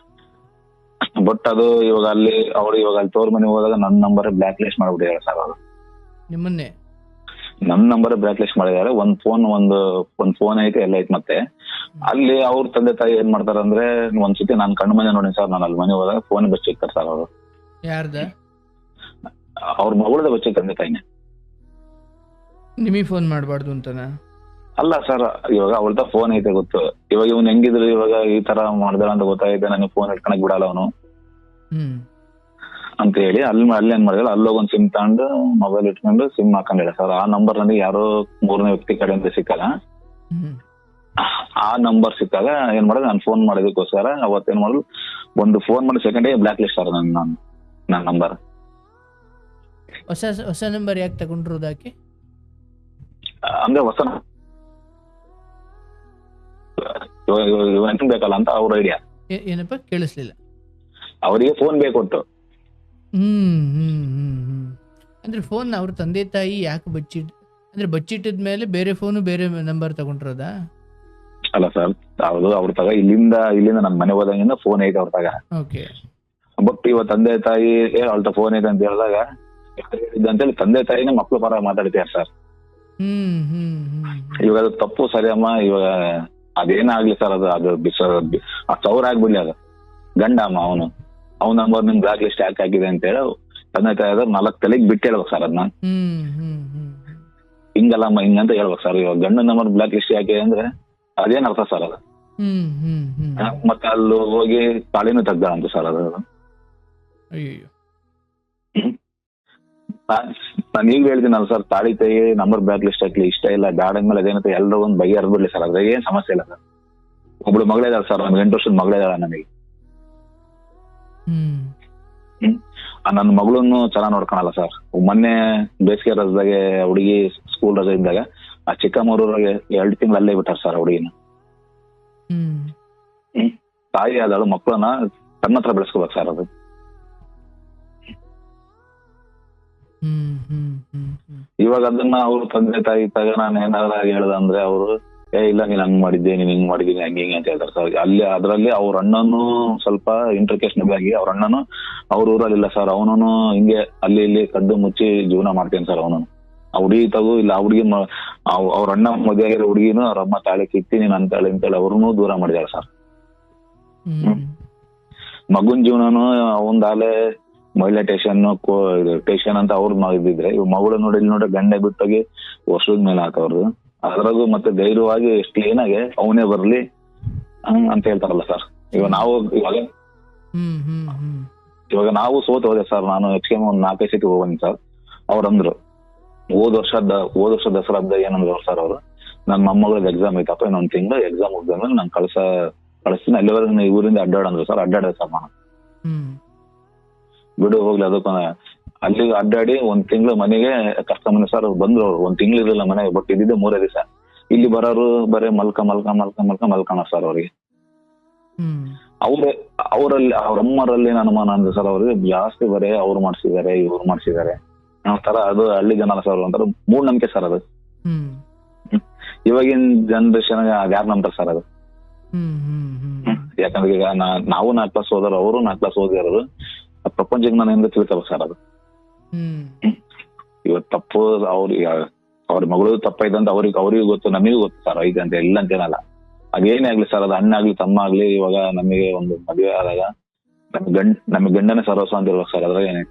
ಬಟ್ ಅದು ಇವಾಗ ಅಲ್ಲಿ ತೋರ್ ಮನೆಗೆ ಹೋದಾಗ ನನ್ನ ನಂಬರ್ ಬ್ಲಾಕ್ ಲಿಸ್ಟ್ ಮಾಡ್ಬಿಟ್ಟಿದ್ದಾರೆ ಸರ್ ಅವರು.
ನಿಮ್ಮನ್ನೇ?
ನನ್ನ ನಂಬರ್ ಬ್ಲಾಕ್ ಲಿಸ್ಟ್ ಮಾಡಿದ್ದಾರೆ. ಒಂದ್ ಫೋನ್ ಐತೆ, ಎಲ್ಲ ಐತೆ. ಮತ್ತೆ ಅಲ್ಲಿ ಅವ್ರ ತಂದೆ ತಾಯಿ ಏನ್ ಮಾಡ್ತಾರ ಅಂದ್ರೆ, ಒಂದ್ಸತಿ ನಾನು ಕಣ್ಣು ಮನೆ ನೋಡಿ ಸರ್. ನಾನು ಅಲ್ಲಿ ಮನೆ ಹೋದಾಗ ಫೋನ್ ಬಚ್ಚಿಕ್ತಾರೆ ಸರ್ ಅವರು.
ಯಾರ್ದ?
ಅವ್ರ ಮಗಳದ ಬಚ್ಚಿ ತಂದೆ ತಾಯಿನೇ.
ನಿಮಗೆ ಫೋನ್ ಮಾಡಬಾರ್ದು ಅಂತನಾ?
ಅಲ್ಲ ಸರ್, ಇವಾಗ ಅವ್ರದ್ದು ಫೋನ್ ಐತೆ ಗೊತ್ತು. ಇವಾಗ ಇವ್ನು ಹೆಂಗಿದ್ರು ಇವಾಗ ಈ ತರ ಮಾಡ್ದಾರ ಅಂತ ಗೊತ್ತಾಗೈತೆ, ನನಗೆ ಫೋನ್ ಇಟ್ಕೊಳಕ್ ಬಿಡಲ್ಲ ಅವನು ಅಂತ ಹೇಳಿ ಅಲ್ಲಿ ಏನ್ ಮಾಡಿದ್ರೆ ಅಲ್ಲೋಗೊಂದು ಸಿಮ್ ತಗೊಂಡು ಮೊಬೈಲ್ ಇಟ್ಕೊಂಡು ಸಿಮ್ ಹಾಕೊಂಡಿಲ್ಲ ಸರ್. ಆ ನಂಬರ್ ನನಗೆ ಯಾರೋ 3ನೇ ವ್ಯಕ್ತಿ ಕಡೆಯಿಂದ ಸಿಕ್ಕಲ್ಲ. ಆ ನಂಬರ್ ಸಿಕ್ಕಾಗ ಏನ್ ಮಾಡೋದು, ನಾನು ಫೋನ್ ಮಾಡೋದಕ್ಕೋಸ್ಕರ ಅವತ್ತೇನ್ ಮಾಡೋದು, ಒಂದು ಫೋನ್ ಮಾಡಿ ಸೆಕೆಂಡೇ ಬ್ಲಾಕ್ ಲಿಸ್ಟ್ ಸರ್ ನನ್ನ ನಂಬರ್.
ಹೊಸ ನಂಬರ್ ಯಾಕೆ ತಗೊಂಡಿರೋದಾಕೆ?
ಅಂದ್ರೆ ಹೊಸ ಬೇಕಲ್ಲ ಅಂತ ಅವ್ರ ಐಡಿಯಾ.
ಏನಪ್ಪ ಕೇಳಿಸ್ಲಿಲ್ಲ?
ಅವರಿಗೆ ಫೋನ್ ಬೇಕೊಟ್ಟು.
ಅಂದ್ರೆ ಫೋನ್ ಅವ್ರ ತಂದೆ ತಾಯಿ ಯಾಕೆ ಬಚ್ಚಿಟ್ಟಿದ್ಮೇಲೆ ಬೇರೆ ಫೋನು ಬೇರೆ ನಂಬರ್ ತಗೊಂಡಿರೋದಾ?
ಅಲ್ಲ ಸರ್, ಅವ್ರ ತಗ ಇಲ್ಲಿಂದ ನಮ್ಮ ಮನೆ ಹೋದಂಗಿಂದ ಫೋನ್ ಐತೆ ಅವ್ರ ತಗ.
ಓಕೆ.
ಬಟ್ ಇವ ತಂದೆ ತಾಯಿ ಅವ್ರ ಫೋನ್ ಐತೆ ಅಂತ ಹೇಳಿದಾಗ ಅಂತೇಳಿ ತಂದೆ ತಾಯಿನೇ ಮಕ್ಳು ಪರ ಮಾತಾಡ್ತೀರ ಸರ್. ಇವಾಗ ಅದು ತಪ್ಪು ಸರಿ ಅಮ್ಮ. ಇವಾಗ ಅದೇನಾಗ್ಲಿ ಸರ್, ಅದು ಸಾವಿರ ಆಗ್ಬಿಡ್ಲಿ. ಅದು ಗಂಡ ಅಮ್ಮ ಅವನ ನಂಬರ್ ನಿಮ್ ಬ್ಲಾಕ್ ಲಿಸ್ಟ್ ಯಾಕೆ ಹಾಕಿದೆ ಅಂತ ಹೇಳಿ ತಂದೆ ತಾಯಿ 4 ತಲೆಗೆ ಬಿಟ್ಟು ಹೇಳ್ಬೇಕು ಸರ್ ಅದನ್ನ. ಹಿಂಗಲ್ಲಮ್ಮ ಹಿಂಗಂತ ಹೇಳ್ಬೇಕು ಸರ್. ಇವಾಗ ಗಂಡ ನಂಬರ್ ಬ್ಲಾಕ್ ಲಿಸ್ಟ್ ಯಾಕೆ ಅಂದ್ರೆ ಅದೇನ್ ಅರ್ಥ ಸರ್ ಅದು. ಮತ್ತೆ ಅಲ್ಲಿ ಹೋಗಿ ತಾಳಿನೂ ತೆಗ್ದ ಅಂತ ಸರ್ ಅದು. ನಾನು ಈಗ ಹೇಳ್ತೀನಲ್ಲ ಸರ್, ತಾಳಿ ತಾಯಿ ನಂಬರ್ ಬ್ಲಾಕ್ ಲಿಸ್ಟ್ ಹಾಕ್ಲಿ ಇಷ್ಟ ಇಲ್ಲ, ಬ್ಯಾಡಂದ್ಮೇಲೆ ಅದೇನಂತ ಎಲ್ಲರೂ ಒಂದು ಬಗೆಹರಿದ್ಬಿಡ್ಲಿ ಸರ್. ಅದ್ರಾಗ ಏನ್ ಸಮಸ್ಯೆ ಇಲ್ಲ ಸರ್. ಒಬ್ಳು ಮಗಳಿದಾಳ ಸರ್, 8 ವರ್ಷದ ಮಗಳಿದಾಳ ನನಗೆ. ನನ್ನ ಮಗಳನ್ನು ಚೆನ್ನಾಗಿ ನೋಡ್ಕೊಳಲ್ಲ ಸರ್. ಮೊನ್ನೆ ಬೇಸಿಗೆ ರಜದಾಗೆ ಹುಡುಗಿ ಸ್ಕೂಲ್ ರಜೆ ಇದ್ದಾಗ ಆ ಚಿಕ್ಕಮಗಳೂರಿಗೆ 2 ತಿಂಗಳು ಅಲ್ಲೇ ಬಿಟ್ಟಾರ ಸರ್ ಹುಡುಗಿನ. ತಾಯಿ ಆದಳು ಮಕ್ಕಳನ್ನ ತನ್ನ ಹತ್ರ ಬೆಳೆಸ್ಕೋಬೇಕು ಸರ್. ಅದು ಇವಾಗ ಅದನ್ನ ಅವ್ರು ತಂದೆ ತಾಯಿ ತಗ ನಾನು ಏನಾದ್ರು ಹೇಳ್ದಂದ್ರೆ ಅವರು ಇಲ್ಲ ನೀನ್ ಹಂಗ್ ಮಾಡಿದ್ದೆ, ನೀನ್ ಹಿಂಗ್ ಮಾಡಿದೀನಿ, ಹಂಗೆ ಹಿಂಗೆ ಅಂತ ಹೇಳ್ತಾರೆ ಸರ್. ಅಲ್ಲಿ ಅದ್ರಲ್ಲಿ ಅವ್ರ ಅಣ್ಣನು ಸ್ವಲ್ಪ ಇಂಟರ್ಕೇಶನ್ ಆಗಿ ಅವ್ರ ಅಣ್ಣನು ಅವ್ರ ಊರಲ್ಲಿ ಇಲ್ಲ ಸರ್. ಅವನು ಹಿಂಗೆ ಅಲ್ಲಿ ಇಲ್ಲಿ ಕದ್ದು ಮುಚ್ಚಿ ಜೀವನ ಮಾಡ್ತೇನೆ ಸರ್. ಅವನು ಆ ಹುಡುಗಿ ತಗು ಇಲ್ಲ, ಆ ಹುಡುಗಿ ಅವ್ರ ಅಣ್ಣ ಮದುವೆ ಆಗಿರೋ ಹುಡುಗಿನೂ ಅವ್ರ ಅಮ್ಮ ತಾಳಿ ಕಿತ್ತಿ ನೀನ್ ಅಂತಾಳೆ ಅಂತೇಳಿ ಅವ್ರನ್ನೂ ದೂರ ಮಾಡಿದಾಳೆ ಸರ್. ಮಗುನ್ ಜೀವನನು ಅವಂದಾಲೆ ಮಹಿಳಾ ಟೇಷನ್ ಅಂತ ಅವ್ರ ಇದ್ದಿದ್ರೆ ಇವ್ ಮಗಳು ನೋಡಿ ಇಲ್ಲಿ ನೋಡಿ ಗಂಡೆ ಬಿಟ್ಟೋಗಿ ವರ್ಷದ ಮೇಲೆ ಹಾಕವ್ರದ್ದು. ಅದ್ರಾಗೂ ಮತ್ತೆ ಧೈರ್ಯವಾಗಿ ಎಷ್ಟು ಏನಾಗೆ ಅವನೇ ಬರ್ಲಿ ಅಂತ ಹೇಳ್ತಾರಲ್ಲ ಸರ್. ಇವಾಗ ನಾವು ಸೋತ್ ಹೋದೆ ಸರ್. ನಾನು ಹೆಚ್ಚಿಗೆ ಒಂದ್ 4-5 ಸತಿ ಹೋಗ್ಬಂದಿ ಸರ್. ಅವ್ರಂದ್ರು ಹೋದ ವರ್ಷ ದಸರಾದ ಏನಂದ್ರು ಸರ್ ಅವರು, ನನ್ನ ಮೊಮ್ಮಗಳಿಗೆ ಎಕ್ಸಾಮ್ ಐತಪ್ಪ, ಇನ್ನೊಂದ್ ತಿಂಗಳು ಎಕ್ಸಾಮ್ ಮುಗ್ದ್ಮೇಲೆ ನಾನು ಕಳಿಸ್ತೀನಿ, ಅಲ್ಲಿವರೆಗೆ ಊರಿಂದ ಅಡ್ಡಾಡಂದ್ರು ಸರ್. ಅಡ್ಡಾಡಿದೆ ಸರ್ ನಾನು. ಬಿಡು ಹೋಗ್ಲಿ ಅದಕ್ಕ ಅಲ್ಲಿ ಅಡ್ಡಾಡಿ 1 ತಿಂಗಳು ಮನೆಗೆ ಕರ್ಕೊಂಬಂದಿ ಸರ್. ಬಂದ್ರು ಅವ್ರು 1 ತಿಂಗಳು ಇರಲಿಲ್ಲ ಮನೆಗೆ, ಬಟ್ ಇದ್ದಿದ್ದೆ 3 ದಿವಸ. ಇಲ್ಲಿ ಬರೋರು ಬರೇ ಮಲ್ಕೋಣ ಸರ್. ಅವ್ರಿಗೆ ಅವರಲ್ಲಿ ಅವ್ರ ಅಮ್ಮರಲ್ಲಿ ಅನುಮಾನ ಅಂದ್ರೆ ಸರ್ ಅವ್ರಿಗೆ ಜಾಸ್ತಿ ಬರೇ ಅವ್ರು ಮಾಡ್ಸಿದ್ದಾರೆ ಇವ್ರು ಮಾಡ್ಸಿದ್ದಾರೆ ತರ. ಅದು ಹಳ್ಳಿ ಜನ ಸರ್ ಒಂಥರ ಮೂಢನಂಬಿಕೆ ಸರ್ ಅದು. ಇವಾಗಿನ ಜನರೇಷನ್ ಯಾರು ನಂಬ್ತಾರೆ ಸರ್ ಅದು? ಯಾಕಂದ್ರೆ ಈಗ ನಾವು 4 ಕ್ಲಾಸ್ ಓದೋರು, ಅವರು 4 ಕ್ಲಾಸ್ ಓದಿರೋರು, ಪ್ರಪಂಚಕ್ಕೆ ನಾನು ಹೆಂಗ ತಿಳ್ಕೋಬೇಕು ಸರ್ ಅದು. ಇವತ್ತು ತಪ್ಪು ಅವ್ರ ಮಗಳು ತಪ್ಪೈತೆ ಅಂತ ಅವ್ರಿಗೂ ಗೊತ್ತು, ನಮಗೂ ಗೊತ್ತು ಸರ್ ಐತೆ ಅಂತ, ಇಲ್ಲ ಅಂತೇನಲ್ಲ. ಅದೇನೇ ಆಗ್ಲಿ ಸರ್, ಅದು ಅಣ್ಣ ಆಗ್ಲಿ ತಮ್ಮ ಆಗ್ಲಿ, ಇವಾಗ ನಮಗೆ ಒಂದು ಮದುವೆ ಆದಾಗ ನಮಗೆ ಗಂಡನೇ ಸರ್ವಸ್ವ ಅಂತ ಇರ್ಬೇಕು ಸರ್. ಅದ್ರಾಗ ಏನೇ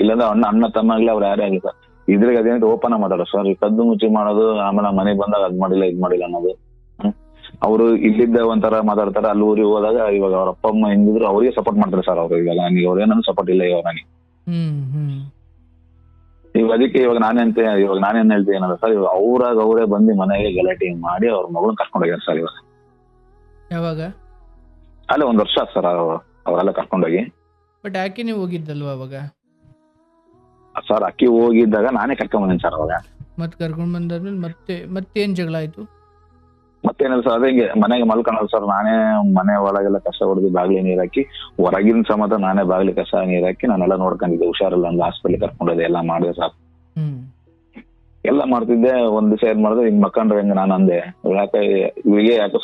ಇಲ್ಲಾಂದ್ರೆ ಅಣ್ಣ ತಮ್ಮ ಆಗ್ಲಿ ಅವ್ರು ಯಾರೇ ಆಗ್ಲಿ ಸರ್, ಇದ್ರಿಗೆ ಅದೇನಂತ ಓಪನ್ ಮಾಡೋರು ಸರ್. ಕದ್ದು ಮುಚ್ಚಿ ಮಾಡೋದು, ಆಮೇಲೆ ಮನೆಗೆ ಬಂದಾಗ ಅದ್ ಮಾಡಿಲ್ಲ ಇದ್ ಮಾಡಿಲ್ಲ ಅನ್ನೋದು. ಅವರು ಇಲ್ಲಿದ್ದ ಒಂಥರ ಮಾತಾಡ್ತಾರೆ, ಅಲ್ಲಿ ಊರಿಗೆ ಹೋದಾಗ ಇವಾಗ ಅವ್ರ ಅಪ್ಪ ಅಮ್ಮ ಹೆಂಗಿದ್ರು ಅವ್ರಿಗೆ ಸಪೋರ್ಟ್ ಮಾಡ್ತಾರೆ ಸರ್. ಅವ್ರು ಇವಾಗ ನನಗೆ ಅವ್ರೇನೂ ಸಪೋರ್ಟ್ ಇಲ್ಲ ಇವಾಗ ನನಗೆ. ಇವಾಗ ಅದಕ್ಕೆ ಇವಾಗ ನಾನೇನ್ ಹೇಳ್ತೀನಿ ಏನಂದ್ರೆ ಸರ್, ಇವಾಗ ಅವರೇ ಬಂದು ಮನೆಗೆ ಗಲಾಟೆ ಮಾಡಿ ಅವ್ರ ಮಗಳನ್ನ ಕರ್ಕೊಂಡು ಹೋಗ್ಯಾರ ಸರ್. ಇವಾಗ
ಯಾವಾಗ
ಅಲ್ಲೇ 1 ವರ್ಷ ಸರ್ ಅವರೆಲ್ಲ ಕರ್ಕೊಂಡೋಗಿ.
ಬಟ್ ಆಕೆ ನೀವು ಹೋಗಿದ್ದಲ್ವಾ ಅವಾಗ
ಸರ್? ಅಕ್ಕಿ ಹೋಗಿದ್ದಾಗ ನಾನೇ ಕರ್ಕೊಂಡ್ ಬಂದಿನಿ ಸರ್. ಅವಾಗ
ಮತ್ತೆ ಕರ್ಕೊಂಡ್ ಬಂದಾದ್ಮೇಲೆ ಮತ್ತೇನ್ ಜಗಳ ಆಯ್ತು?
ಮತ್ತೇನಿಲ್ಲ ಸರ್, ಅದೇ ಮನೆಗೆ ಮಲ್ಕೊಳ್ಳೋದು ಸರ್. ನಾನೇ ಮನೆ ಒಳಗೆಲ್ಲ ಕಸ ಹೊಡೆದು ಬಾಗ್ಲಿ ನೀರ್ ಹಾಕಿ, ಹೊರಗಿನ ಸಮೇತ ನಾನೇ ಬಾಗ್ಲಿ ಕಸ ನೀರ್ ಹಾಕಿ ನಾನೆಲ್ಲ ನೋಡ್ಕೊಂಡಿದ್ದೆ. ಹುಷಾರಿಲ್ಲ ಒಂದು ಹಾಸ್ಪಿಟಲ್ ಕರ್ಕೊಂಡೋದೆ, ಎಲ್ಲ ಮಾಡಿದೆ ಸರ್. ಎಲ್ಲ ಮಾಡ್ತಿದ್ದೆ. ಒಂದ್ ದಿವಸ ಏನ್ ಮಾಡಿದ್ರೆ ಹಿಂಗ್ ಮಕ್ಕಂಡ್ರೆ ಹೆಂಗ ನಾನು ಅಂದೆ, ಯಾಕೆ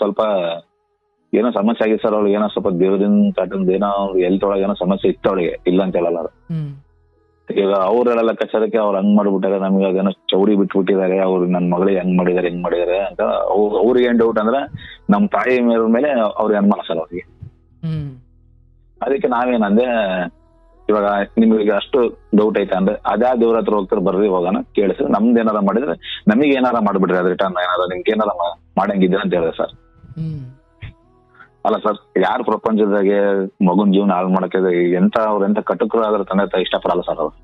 ಸ್ವಲ್ಪ ಏನೋ ಸಮಸ್ಯೆ ಆಗಿದೆ ಸರ್ ಅವಳಿಗೆ, ಏನೋ ಸ್ವಲ್ಪ ದೇವ್ರಿನ ಕಾಟನ್ ಏನೋ ಹೆಲ್ತ್ ಒಳಗೆ ಏನೋ ಸಮಸ್ಯೆ ಇತ್ತು ಅವಳಿಗೆ, ಇಲ್ಲ ಅಂತ ಹೇಳಲ್ಲ. ಈಗ ಅವ್ರೆಲ್ಲ ಕಚ್ಚದಕ್ಕೆ ಅವ್ರು ಹಂಗ್ ಮಾಡ್ಬಿಟ್ಟಾರೆ, ನಮ್ಗೆ ಅದೇನೋ ಚೌಡಿ ಬಿಟ್ಬಿಟ್ಟಿದ್ದಾರೆ, ಅವ್ರು ನನ್ನ ಮಗಳಿಗೆ ಹೆಂಗ್ ಮಾಡಿದಾರೆ ಅಂತ ಅವ್ರಿಗೆ ಏನ್ ಡೌಟ್ ಅಂದ್ರೆ ನಮ್ ತಾಯಿ ಮೇಲೆ ಅವ್ರಿಗೆ ಅನುಮಾನ ಸರ್ ಅವ್ರಿಗೆ. ಅದಕ್ಕೆ ನಾವೇನಂದೆ, ಇವಾಗ ನಿಮ್ಗೆ ಅಷ್ಟು ಡೌಟ್ ಐತೆ ಅಂದ್ರೆ ಅದೇ ದೇವ್ರ ಹತ್ರ ಹೋಗ್ತಾರೆ, ಬರ್ರಿ ಹೋಗೋಣ ಕೇಳಿಸಿ, ನಮ್ದು ಏನಾರ ಮಾಡಿದ್ರೆ ನಮಗೆ ಏನಾರ ಮಾಡ್ಬಿಡ್ರಿ, ಅದ್ ರಿಟರ್ನ್ ಏನಾರ ನಿಮ್ಗೆ ಏನಾರ ಮಾಡಂಗಿದ್ರೆ ಅಂತ ಹೇಳಿದೆ ಸರ್. ಅಲ್ಲ ಸರ್, ಯಾರು ಪ್ರಪಂಚದಾಗೆ ಮಗುನ್ ಜೀವನ ಹಾಳು ಮಾಡಕ್ಕೆ ಅವ್ರೆಂತ ಕಟುಕರು ಆದ್ರೆ ತಂದೆ ತಾಯಿ ಇಷ್ಟಪಡಲ್ಲ ಸರ್ ಅವ್ರು.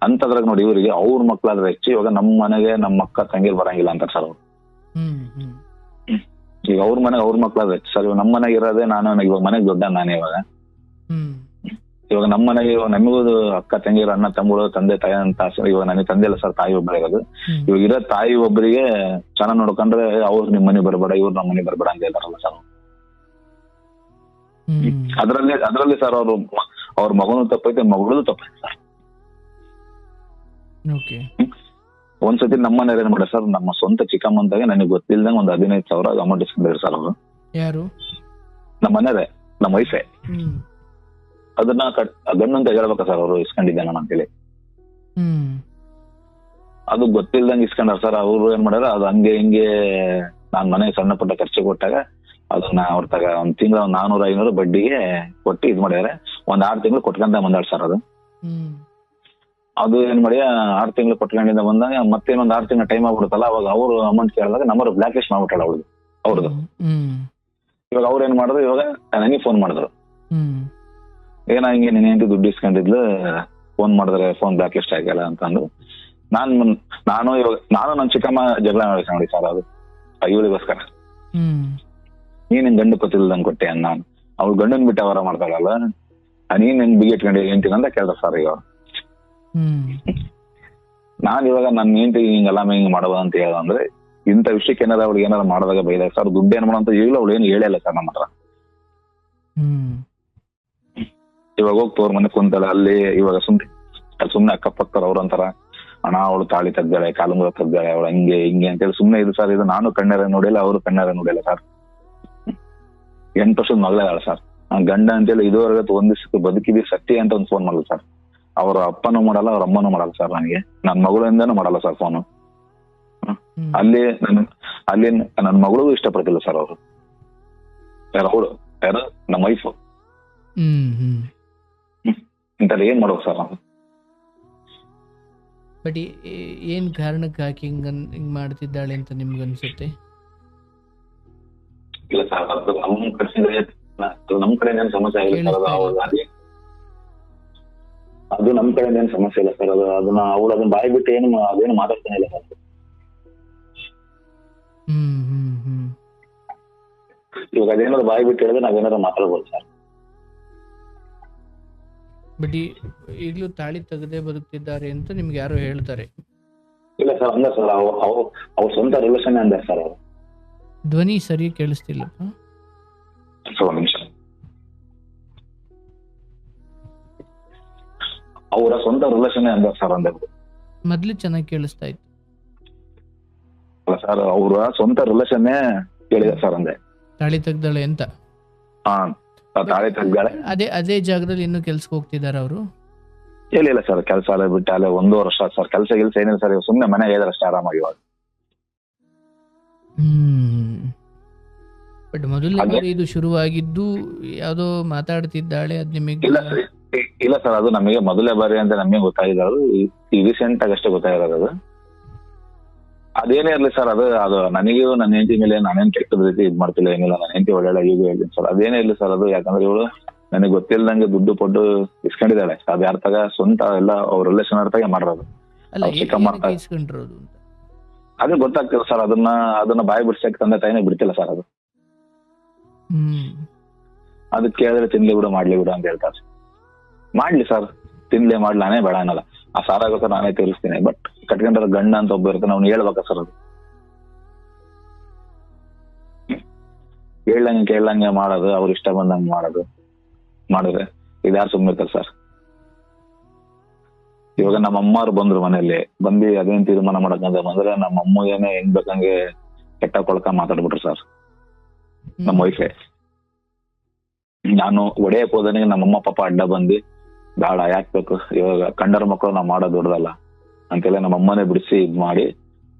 ಅಂತದ್ರಾಗ ನೋಡಿ ಇವರಿಗೆ ಅವ್ರ ಮಕ್ಳಾದ್ರೆ ಹೆಚ್ಚು. ಇವಾಗ ನಮ್ಮ ಮನೆಗೆ ನಮ್ಮ ಅಕ್ಕ ತಂಗಿರ್ ಬರಂಗಿಲ್ಲ ಅಂತಾರೆ ಸರ್ ಅವ್ರು. ಈಗ ಅವ್ರ ಮನೆಗೆ ಅವ್ರ ಮಕ್ಳಾದ್ರೆ ಹೆಚ್ಚು ಸರ್. ಇವಾಗ ನಮ್ಮ ಮನೆಗೆ ಇರೋದೇ ನಾನು, ಇವಾಗ ಮನೆಗೆ ದೊಡ್ಡ ನಾನೇ. ಇವಾಗ ನಮ್ಮ ಮನೆಗೆ ನಮಗೂ ಅಕ್ಕ ತಂಗಿರು ಅಣ್ಣ ತಮ್ಮಗಳು ತಂದೆ ತಾಯಿ ಅಂತ. ಇವಾಗ ನನಗೆ ತಂದೆ ಇಲ್ಲ ಸರ್, ತಾಯಿ ಒಬ್ಬರೇ ಇರೋದು. ಇವಾಗ ಇರೋ ತಾಯಿ ಒಬ್ಬರಿಗೆ ಚೆನ್ನಾಗ್ ನೋಡ್ಕೊಂಡ್ರೆ ಅವ್ರು ನಿಮ್ ಮನೆ ಬರ್ಬೇಡ, ಇವ್ರು ನಮ್ಮ ಮನೆ ಬರ್ಬೇಡ ಅಂತ ಹೇಳ್ತಾರಲ್ಲ ಸರ್. ಅದ್ರಲ್ಲಿ ಸರ್ ಅವ್ರ ಮಗನೂ ತಪ್ಪೈತೆ, ಮಗಳೂ ತಪ್ಪೈತೆ ಸರ್. ಒಂದ್ಸತಿ ನಮ್ಮ ಮನೆ ಏನ್ ಮಾಡ ಸರ್, ನಮ್ಮ ಸ್ವಂತ ಚಿಕ್ಕಮ್ಮಂತಾಗೆ ನನಗೆ ಗೊತ್ತಿಲ್ದಂಗೆ ಒಂದು 15,000 ಅಮೌಂಟ್ ಇಸ್ಕೊಂಡಿದ್ರು ಸರ್ ಅವರು. ಯಾರು? ನಮ್ಮ ಮನೆಯದೇ, ನಮ್ಮ ವೈಫೇ. ಅದನ್ನ ಗಂಡು ಅಂತ ಹೇಳ್ಬೇಕ ಸರ್ ಅವರು ಇಸ್ಕೊಂಡಿದ್ದೆ ನಾನು ಅಂತೇಳಿ. ಅದು ಗೊತ್ತಿಲ್ದಂಗೆ ಇಸ್ಕೊಂಡಾರ ಸರ್. ಅವ್ರು ಏನ್ ಮಾಡ್ಯಾರ, ಅದು ಹಂಗೆ ಹಿಂಗೆ ನಾನ್ ಮನೆಗೆ ಸಣ್ಣ ಪುಟ್ಟ ಖರ್ಚು ಕೊಟ್ಟಾಗ ಅದನ್ನ ಅವ್ರ ತಗ ಒಂದ್ ತಿಂಗಳ 400-500 ಬಡ್ಡಿಗೆ ಕೊಟ್ಟು ಇದ್ ಮಾಡ್ಯಾರ. 6 ತಿಂಗಳು ಕೊಟ್ಕೊಂತ ಬಂದಾಳ ಸರ್. ಅದು ಏನ್ ಮಾಡಿ 6 ತಿಂಗಳು ಕೊಟ್ಕೊಂಡಿಂದ ಬಂದಾಗ ಮತ್ತೇನೊಂದ್ 6 ತಿಂಗಳ ಟೈಮ್ ಆಗ್ಬಿಡುತ್ತಲ್ಲ, ಅವಾಗ ಅವ್ರು ಅಮೌಂಟ್ ಕೇಳಿದಾಗ ನಂಬರ್ ಬ್ಲಾಕ್ ಲಿಸ್ಟ್ ಮಾಡ್ಬಿಟ್ಟಾಳ ಅವ್ರದ್ದು. ಇವಾಗ ಅವ್ರು ಏನ್ ಮಾಡಿದ್ರು, ಇವಾಗ ನನಗೆ ಫೋನ್ ಮಾಡಿದ್ರು, ಏನ ಹಿಂಗೆ ನೀನ್ ಹೆಂಡತಿ ದುಡ್ಡು ಇಸ್ಕೊಂಡಿದ್ಲು, ಫೋನ್ ಮಾಡಿದ್ರೆ ಫೋನ್ ಬ್ಲಾಕ್ ಲಿಸ್ಟ್ ಆಗಿಲ್ಲ ಅಂತಂದು. ನಾನು ನನ್ನ ಚಿಕ್ಕಮ್ಮ ಜಗಳ ನೋಡಿ ಸರ್. ಅದು ಇವಳಿಗೋಸ್ಕರ ನೀನ್ ಗಂಡು ಗೊತ್ತಿಲ್ದಂಗೆ ಕೊಟ್ಟೆ ನಾನು. ಅವ್ಳು ಗಂಡನ್ ಬಿಟ್ಟು ಅವರ ಮಾಡ್ತಾಳಲ್ಲ, ನೀನ್ ಹೆಂಗ್ ಬಿಗಿ ಇಟ್ಕೊಂಡು ಹೆಂಡ್ತಿನ ಅಂತ ಕೇಳ್ದ ಸರ್ ಈಗ. ನಾನ್ ಇವಾಗ ನನ್ನ ಹೆಂಡ್ತಿ ಹಿಂಗೆಲ್ಲ ಹಿಂಗ್ ಮಾಡುವ ಅಂತ ಹೇಳ ಅಂದ್ರೆ ಇಂಥ ವಿಷಯಕ್ಕೆ ಏನಾರ ಅವ್ಳಿಗೆ ಏನಾರ ಮಾಡಿದಾಗ ಬೈದಾಗ ಸರ್ ದುಡ್ಡು ಏನ್ ಮಾಡೋ ಅಂತ ಈಗಲೂ ಅವಳು ಏನು ಹೇಳಿಲ್ಲ ಸರ್ ನಮ್ಮ ಹತ್ರ. ಇವಾಗ ಹೋಗಿ ತೋರ್ ಮನೆ ಕುಂತಾಳೆ ಅಲ್ಲಿ. ಇವಾಗ ಸುಮ್ನೆ ಅಕ್ಕಪಕ್ಕರ್ ಅವ್ರ ಅಂತಾರ ಅಣ್ಣ ಅವಳು ತಾಳಿ ತೆಗ್ದಾಳೆ, ಕಾಲುಂಗುರ ತೆಗ್ದಾಳೆ, ಅವಳು ಹಂಗೆ ಹಿಂಗೆ ಅಂತೇಳಿ ಸುಮ್ನೆ ಇದು ಸರ್. ಇದು ನಾನು ಕಣ್ಣಾರೆ ನೋಡಿಲ್ಲ, ಅವರು ಕಣ್ಣಾರೆ ನೋಡಿಲ್ಲ ಸರ್. 8 ವರ್ಷದ ಮಗಳೇ ಸರ್. ಗಂಡ ಅಂತೇಳಿ ಇದುವರೆಗೆ ಒಂದ್ ದಿವಸಕ್ಕೆ ಬದುಕಿದೀವಿ ಸತ್ಯ ಅಂತ ಒಂದು ಫೋನ್ ಮಾಡಲ್ಲ ಸರ್. ಅವ್ರ ಅಪ್ಪನೂ ಮಾಡಲ್ಲ, ಅವ್ರ ಅಮ್ಮನೂ ಮಾಡಲ್ಲ ಸರ್. ನನಗೆ ನನ್ನ ಮಗಳಿಂದನೂ ಮಾಡಲ್ಲ ಸರ್ ಫೋನು. ಅಲ್ಲಿ ನನ್ನ ಮಗಳಿಗೂ ಇಷ್ಟಪಡ್ತಿಲ್ಲ ಸರ್ ಅವರು. ಯಾರು ನಮ್ಮ ವೈಫು. ಇಂಥದ್ದು ಏನ್ ಮಾಡ್ಬೇಕು ಸರ್ ನಾವು?
ಬಟ್ ಏನ್ ಕಾರಣಕ್ಕೆ ಹಾಕಿ ಹಿಂಗ್ ಮಾಡ್ತಿದ್ದಾಳೆ ಅಂತ ನಿಮ್ಗೆ ಅನ್ಸುತ್ತೆ?
ಇಲ್ಲ ಸರ್, ಅದು ನಮ್ ಕಡೆ ಏನ್ ಸಮಸ್ಯೆ ಆಗಿಲ್ಲ ಸರ್. ಅದು ನಮ್ ಕಡೆ ಏನ್ ಸಮಸ್ಯೆ ಇಲ್ಲ ಸರ್. ಅದನ್ನ ಅವಳು ಅದನ್ನ ಬಾಯಿ ಬಿಟ್ಟು ಅದೇನು ಮಾತಾಡ್ತಾನೆ ಇಲ್ಲ ಸರ್. ಇವಾಗ ಅದೇನಾದ್ರು ಬಾಯಿ ಬಿಟ್ಟು ಹೇಳಿದ್ರೆ ನಾವೇನಾದ್ರು ಮಾತಾಡ್ಬೋದು ಸರ್.
ಬಟ್ ಈಗಲೂ ತಾಳಿ ತೆಗೆದೇ ಬದುಕ್ತಿದ್ದಾರೆ ಅಂತ ನಿಮ್ಗೆ ಯಾರು ಹೇಳ್ತಾರೆ?
ಇಲ್ಲ ಸರ್, ಅಂದ ಸರ್ ಅವ್ರ ಸ್ವಂತ ರಿಲೇಷನ್ ಅಂದ ಸರ್. ಅವರು
ಧ್ವನಿ ಸರಿ ಕೇಳಿಸ್ತಿಲ್ಲಪ್ಪ.
ಒಂದ್ ನಿಮಿಷ. ಅವರ ಸ್ವಂತ ರಿಲೇಷನ್ ಅಂದ ಸರ್. ಅಂದ
ಮೊದ್ಲು ಚೆನ್ನಾಗಿ ಕೇಳಿಸ್ತಾ ಇತ್ತು.
ಅಲ್ಲ ಸರ್, ಅವರ ಸ್ವಂತ ರಿಲೇಷನ್ನೇ ಹೇಳಿದ ಸರ್. ಅಂದೆ
ತಾಳಿ ತೆಗ್ದಾಳೆ ಅಂತ.
ತಾಳಿ ತೆಗ್ದಾಳೆ.
ಅದೇ ಜಾಗದಲ್ಲಿ ಇನ್ನೂ ಕೆಲ್ಸಕ್ಕೆ ಹೋಗ್ತಿದಾರ ಅವರು?
ಇಲ್ಲ ಸರ್, ಕೆಲಸ ಎಲ್ಲ ಬಿಟ್ಟು ಅಲ್ಲೇ 1 ವರ್ಷ ಸರ್. ಕೆಲಸ ಏನಿಲ್ಲ ಸರ್. ಸುಮ್ನೆ ಮನೆಗೆ ಇದಾರೆ ಅಷ್ಟೇ, ಆರಾಮಾಗಿ ಇವಾಗ.
ಬಟ್ ಮೊದಲನೇ ಇದು ಶುರುವಾಗಿದ್ದು ಯಾವ್ದೋ ಮಾತಾಡ್ತಿದ್ದಾಳೆ, ಅದ್ ನಿಮಗೆ?
ಇಲ್ಲ ಸರ್, ಅದು ನಮಗೆ ಮೊದಲೇ ಬಾರಿ ಅಂತ ನಮಗೆ ಗೊತ್ತಾಗಿರೋದು ಈ ರೀಸೆಂಟ್ ಆಗಿ ಅಷ್ಟೇ ಗೊತ್ತಾಗಿರೋದು. ಅದು ಅದೇನೇ ಇರ್ಲಿ ಸರ್, ಅದು ನನಗೂ ನನ್ನ ಹೆಂಡತಿ ಮೇಲೆ ನಾನೇನ್ ಕೆಟ್ಟದ ರೀತಿ ಇದ್ ಮಾಡ್ತಿಲ್ಲ, ಏನಿಲ್ಲ. ನನ್ನ ಹೆಂಡತಿ ಒಳ್ಳೆ ಈಗ ಹೇಳ್ತೀನಿ ಸರ್. ಅದೇನೇ ಇರ್ಲಿ ಸರ್, ಅದು ಯಾಕಂದ್ರೆ ಇವಳು ನನಗೆ ಗೊತ್ತಿಲ್ದಂಗೆ ದುಡ್ಡು ಕೊಟ್ಟು ಇಸ್ಕೊಂಡಿದ್ದಾಳೆ. ಅದು ಯಾರ್ತಾಗ ಸ್ವಂತ ಎಲ್ಲ ಅವ್ರ ರಿಲೇಷನ್ ಅರ್ಥಾಗೆ ಮಾಡಿರೋದು. ಅದೇ ಗೊತ್ತಾಗ್ತಿಲ್ಲ ಸರ್. ಅದನ್ನ ಬಾಯಿ ಬಿಡ್ಸಕ್ ತಂದೆ ತಾಯಿನೇ ಬಿಡ್ತಿಲ್ಲ ಸರ್. ಅದಕ್ಕೆ ಕೇಳಿದ್ರೆ ತಿನ್ಲಿ ಬಿಡು, ಮಾಡ್ಲಿ ಬಿಡು ಅಂತ ಹೇಳ್ತಾರೆ. ಮಾಡ್ಲಿ ಸರ್, ತಿನ್ಲಿ ಮಾಡ್ಲಿ, ನಾನೇ ಬೇಡ ಅನ್ನಲ್ಲ. ಆ ಸಾರಾಗೋಸ್ಕರ ನಾನೇ ತೀರಿಸ್ತೀನಿ. ಬಟ್ ಕಟ್ಕೊಂಡ್ರ ಗಂಡ ಅಂತ ಒಬ್ಬ ಇರ್ತಾನೆ, ಅವ್ನು ಹೇಳ್ಬೇಕ ಸರ್. ಅದು ಹೇಳ್ದಂಗೆ ಕೇಳಂಗೆ ಮಾಡೋದು, ಅವ್ರ ಇಷ್ಟ ಬಂದಂಗೆ ಮಾಡಿದ್ರೆ ಇದ್ಯಾರು ಸುಮ್ಮನೆ ಇರ್ತಾರೆ ಸರ್. ಇವಾಗ ನಮ್ಮ ಅಮ್ಮವ್ರು ಬಂದ್ರು ಮನೆಯಲ್ಲಿ ಬಂದು ಅದೇನ್ ತೀರ್ಮಾನ ಮಾಡಕ್ಕಂತ ಬಂದ್ರೆ ನಮ್ಮ ಅಮ್ಮಗೇನೆ ಹೆಂಗ್ ಬೇಕಂಗೆ ಕೆಟ್ಟ ಕೊಳಕ ಮಾತಾಡ್ಬಿಟ್ರು ಸರ್ ನಮ್ಮ ವೈಫೆ. ನಾನು ಒಡೆಯಕ್ ಹೋದನಿಗೆ ನಮ್ಮಮ್ಮ ಪಾಪ ಅಡ್ಡ ಬಂದು ಬೇಡ ಯಾಕೆ ಬೇಕು, ಇವಾಗ ಕಂಡರ ಮಕ್ಕಳು ನಾವ್ ಮಾಡೋದು ದೊಡ್ಡದಲ್ಲ ಅಂತೆಲ್ಲ ನಮ್ಮ ಅಮ್ಮನೇ ಬಿಡಿಸಿ ಇದ್ ಮಾಡಿ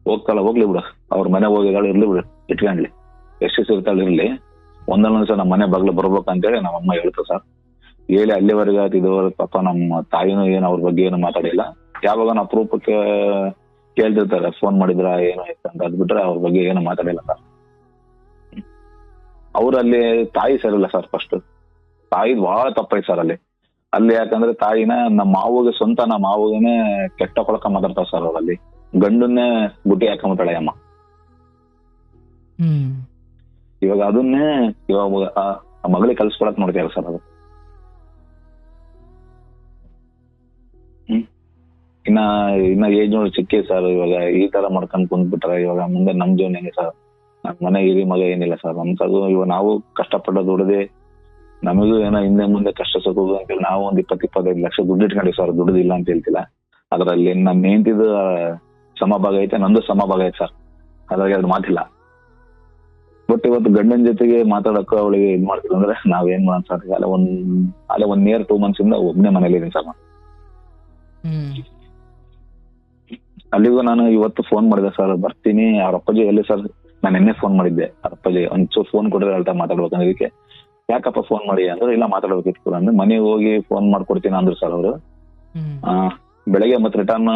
ಹೋಗ್ಲಿ ಬಿಡು, ಅವ್ರ ಮನೆ ಹೋಗಿದಾಳು ಇರ್ಲಿ ಬಿಡು, ಇಟ್ಕೊಂಡ್ಲಿ, ಎಷ್ಟು ಇರ್ತಾಳೆ ಇರ್ಲಿ, ಒಂದೊಂದು ದಿವಸ ನಮ್ಮ ಮನೆ ಬಾಗ್ಲು ಬರ್ಬೇಕಂತೇಳಿ ನಮ್ಮ ಅಮ್ಮ ಹೇಳ್ತು ಸರ್. ಹೇಳಿ ಅಲ್ಲಿವರೆಗೆ ಇದುವರೆಗೆ ಪಾಪ ನಮ್ಮ ತಾಯಿನೂ ಏನು ಅವ್ರ ಬಗ್ಗೆ ಏನು ಮಾತಾಡಿಲ್ಲ. ಯಾವಾಗ ಅಪರೂಪಕ್ಕೆ ಕೇಳ್ತಿರ್ತಾರೆ ಫೋನ್ ಮಾಡಿದ್ರ ಏನು ಅಂತ, ಅದ್ ಬಿಟ್ರೆ ಅವ್ರ ಬಗ್ಗೆ ಏನು ಮಾತಾಡಿಲ್ಲ ಸರ್. ಅವ್ರಲ್ಲಿ ತಾಯಿ ಸರಿಲ್ಲ ಸರ್. ಫಸ್ಟ್ ತಾಯಿದ್ ಬಹಳ ತಪ್ಪೈತೆ ಸರ್ ಅಲ್ಲಿ ಯಾಕಂದ್ರೆ ತಾಯಿನ ನಮ್ಮ ಮಾವುಗೇನೆ ಕೆಟ್ಟ ಕೊಳಕ ಮಾತಾಡ್ತಾರ ಸರ್. ಅವರಲ್ಲಿ ಗಂಡನ್ನೇ ಗುಟ್ಟಿ ಹಾಕೊಂಬಿಟ್ಟಾಳೆ ಅಮ್ಮ. ಇವಾಗ ಅದನ್ನೇ ಇವಾಗ ಆ ಮಗಳಿಗೆ ಕಲ್ಸ್ಕೊಳಕ್ ನೋಡ್ತೀರ ಸರ್. ಅದು ಇನ್ನ ಏಜ್ ನೋಡಿ ಚಿಕ್ಕೇ ಸರ್. ಇವಾಗ ಈ ತರ ಮಾಡ್ಕೊಂಡ್ ಕುಂದ್ಬಿಟ್ರೆ ಇವಾಗ ಮುಂದೆ ನಮ್ ಜೀವನ ಹೆಂಗೆ ಸರ್? ನಮ್ ಮನೆ ಹಿರಿ ಮಗ ಏನಿಲ್ಲ ಸರ್. ನಮ್ಸದು ಇವಾಗ ನಾವು ಕಷ್ಟಪಟ್ಟ ದುಡ್ದೆ ನಮಗೂ ಏನೋ ಹಿಂದೆ ಮುಂದೆ ಕಷ್ಟ ಸುಖ ಅಂತೇಳಿ ನಾವು ಒಂದ್ 20-25 ಲಕ್ಷ ದುಡ್ಡು ಇಟ್ಕೊಂಡಿವಿ ಸರ್. ದುಡ್ಡಿಲ್ಲ ಅಂತ ಹೇಳ್ತಿಲ್ಲ. ಅದ್ರಲ್ಲಿ ನಮ್ ಹೆಂಡ್ತಿದು ಸಮಭಾಗ ಐತೆ, ನಂದು ಸಮಭಾಗ ಐತೆ ಸರ್. ಅದ್ರಾಗೆ ಅದು ಮಾತಿಲ್ಲ. ಬಟ್ ಇವತ್ತು ಗಂಡನ ಜೊತೆಗೆ ಮಾತಾಡಕ್ಕೂ ಅವಳಿಗೆ ಇದ್ ಮಾಡ್ತಿಲ್ಲ ಅಂದ್ರೆ ನಾವೇನ್ ಮಾಡೋಣ ಸರ್? ಅಲ್ಲೇ 1 year 2 months ಇಂದ ಒಬ್ನೇ ಮನೇಲಿ ಇದೀನಿ ಸರ್. ಅಲ್ಲಿಗೂ ನಾನು ಇವತ್ತು ಫೋನ್ ಮಾಡಿದೆ ಸರ್, ಬರ್ತೀನಿ. ಅವ್ರ ಅಪ್ಪಾಜಿ ಎಲ್ಲಿ ಸರ್? ನಾನು ನಿನ್ನೆ ಫೋನ್ ಮಾಡಿದ್ದೆ. ಅವ್ರ ಅಪ್ಪಾಜಿ ಒಂಚೂರು ಫೋನ್ ಕೊಡ್ರೆ ಹೇಳ್ತಾ ಮಾತಾಡ್ಬೇಕಂದ್ರೆ, ಇದಕ್ಕೆ ಯಾಕಪ್ಪ ಫೋನ್ ಮಾಡಿ ಅಂದ್ರೆ, ಇಲ್ಲ ಮಾತಾಡ್ಬೇಕಿತ್ತು ಅಂದ್ರೆ ಮನೆಗೆ ಹೋಗಿ ಫೋನ್ ಮಾಡ್ಕೊಡ್ತೀನಿ ಅಂದ್ರು ಸರ್ ಅವರು. ಬೆಳಗ್ಗೆ ಮತ್ತೆ ರಿಟರ್ನ್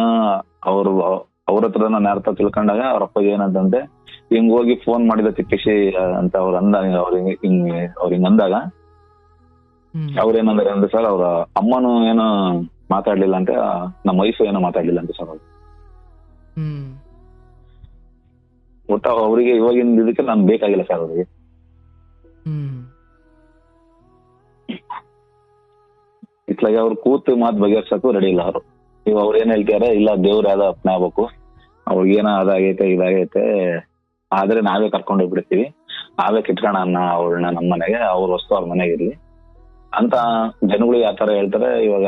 ಅವ್ರ ಹತ್ರ ನಾನು ಯಾರ ಹತ್ರ ತಿಳ್ಕೊಂಡಾಗ ಅವ್ರ ಅಪ್ಪಾಜಿ ಏನಂತಂದ್ರೆ, ಹಿಂಗ್ ಹೋಗಿ ಫೋನ್ ಮಾಡಿದ ತಿಪ್ಪಿಸಿ ಅಂತ ಅವ್ರು ಹಿಂಗ್ ಅಂದಾಗ ಅವ್ರೇನಂದ್ರೆ ಅಂದ್ರೆ ಸರ್, ಅವ್ರ ಅಮ್ಮನು ಏನೋ ಮಾತಾಡ್ಲಿಲ್ಲ ಅಂತ, ನಮ್ಮ ವೈಫ್ ಏನೋ ಮಾತಾಡ್ಲಿಲ್ಲ ಅಂತ ಸರ್. ಅವ್ರು ಒಟ್ಟ ಅವರಿಗೆ ಇವಾಗಿನ ಇದಕ್ಕೆ ನಾನು ಬೇಕಾಗಿಲ್ಲ ಸರ್ ಅವರಿಗೆ. ಇತ್ಲಾಗೆ ಅವ್ರು ಕೂತು ಮಾತು ಬಗೆಹರ್ಸಕ್ಕೂ ರೆಡಿ ಇಲ್ಲ ಅವರು. ಇವಾಗ ಅವ್ರು ಏನ್ ಹೇಳ್ತಾರೆ, ಇಲ್ಲ ದೇವ್ರ ಯಾವ್ದೋ ಅಪ್ನೆ ಆಗ್ಬೇಕು, ಅವ್ರಿಗೇನೋ ಅದಾಗೈತೆ ಇದಾಗೈತೆ ಆದ್ರೆ ನಾವೇ ಕರ್ಕೊಂಡು ಹೋಗ್ಬಿಡ್ತೀವಿ, ನಾವೇ ಕಿಟ್ಕೋಣ ಅವಳನ್ನ ನಮ್ಮ ಮನೆಗೆ, ಅವ್ರ ವಸ್ತು ಅವ್ರ ಮನೆಗೆ ಇರ್ಲಿ ಅಂತ ಜನಗಳಿಗೆ ಆತರ ಹೇಳ್ತಾರೆ. ಇವಾಗ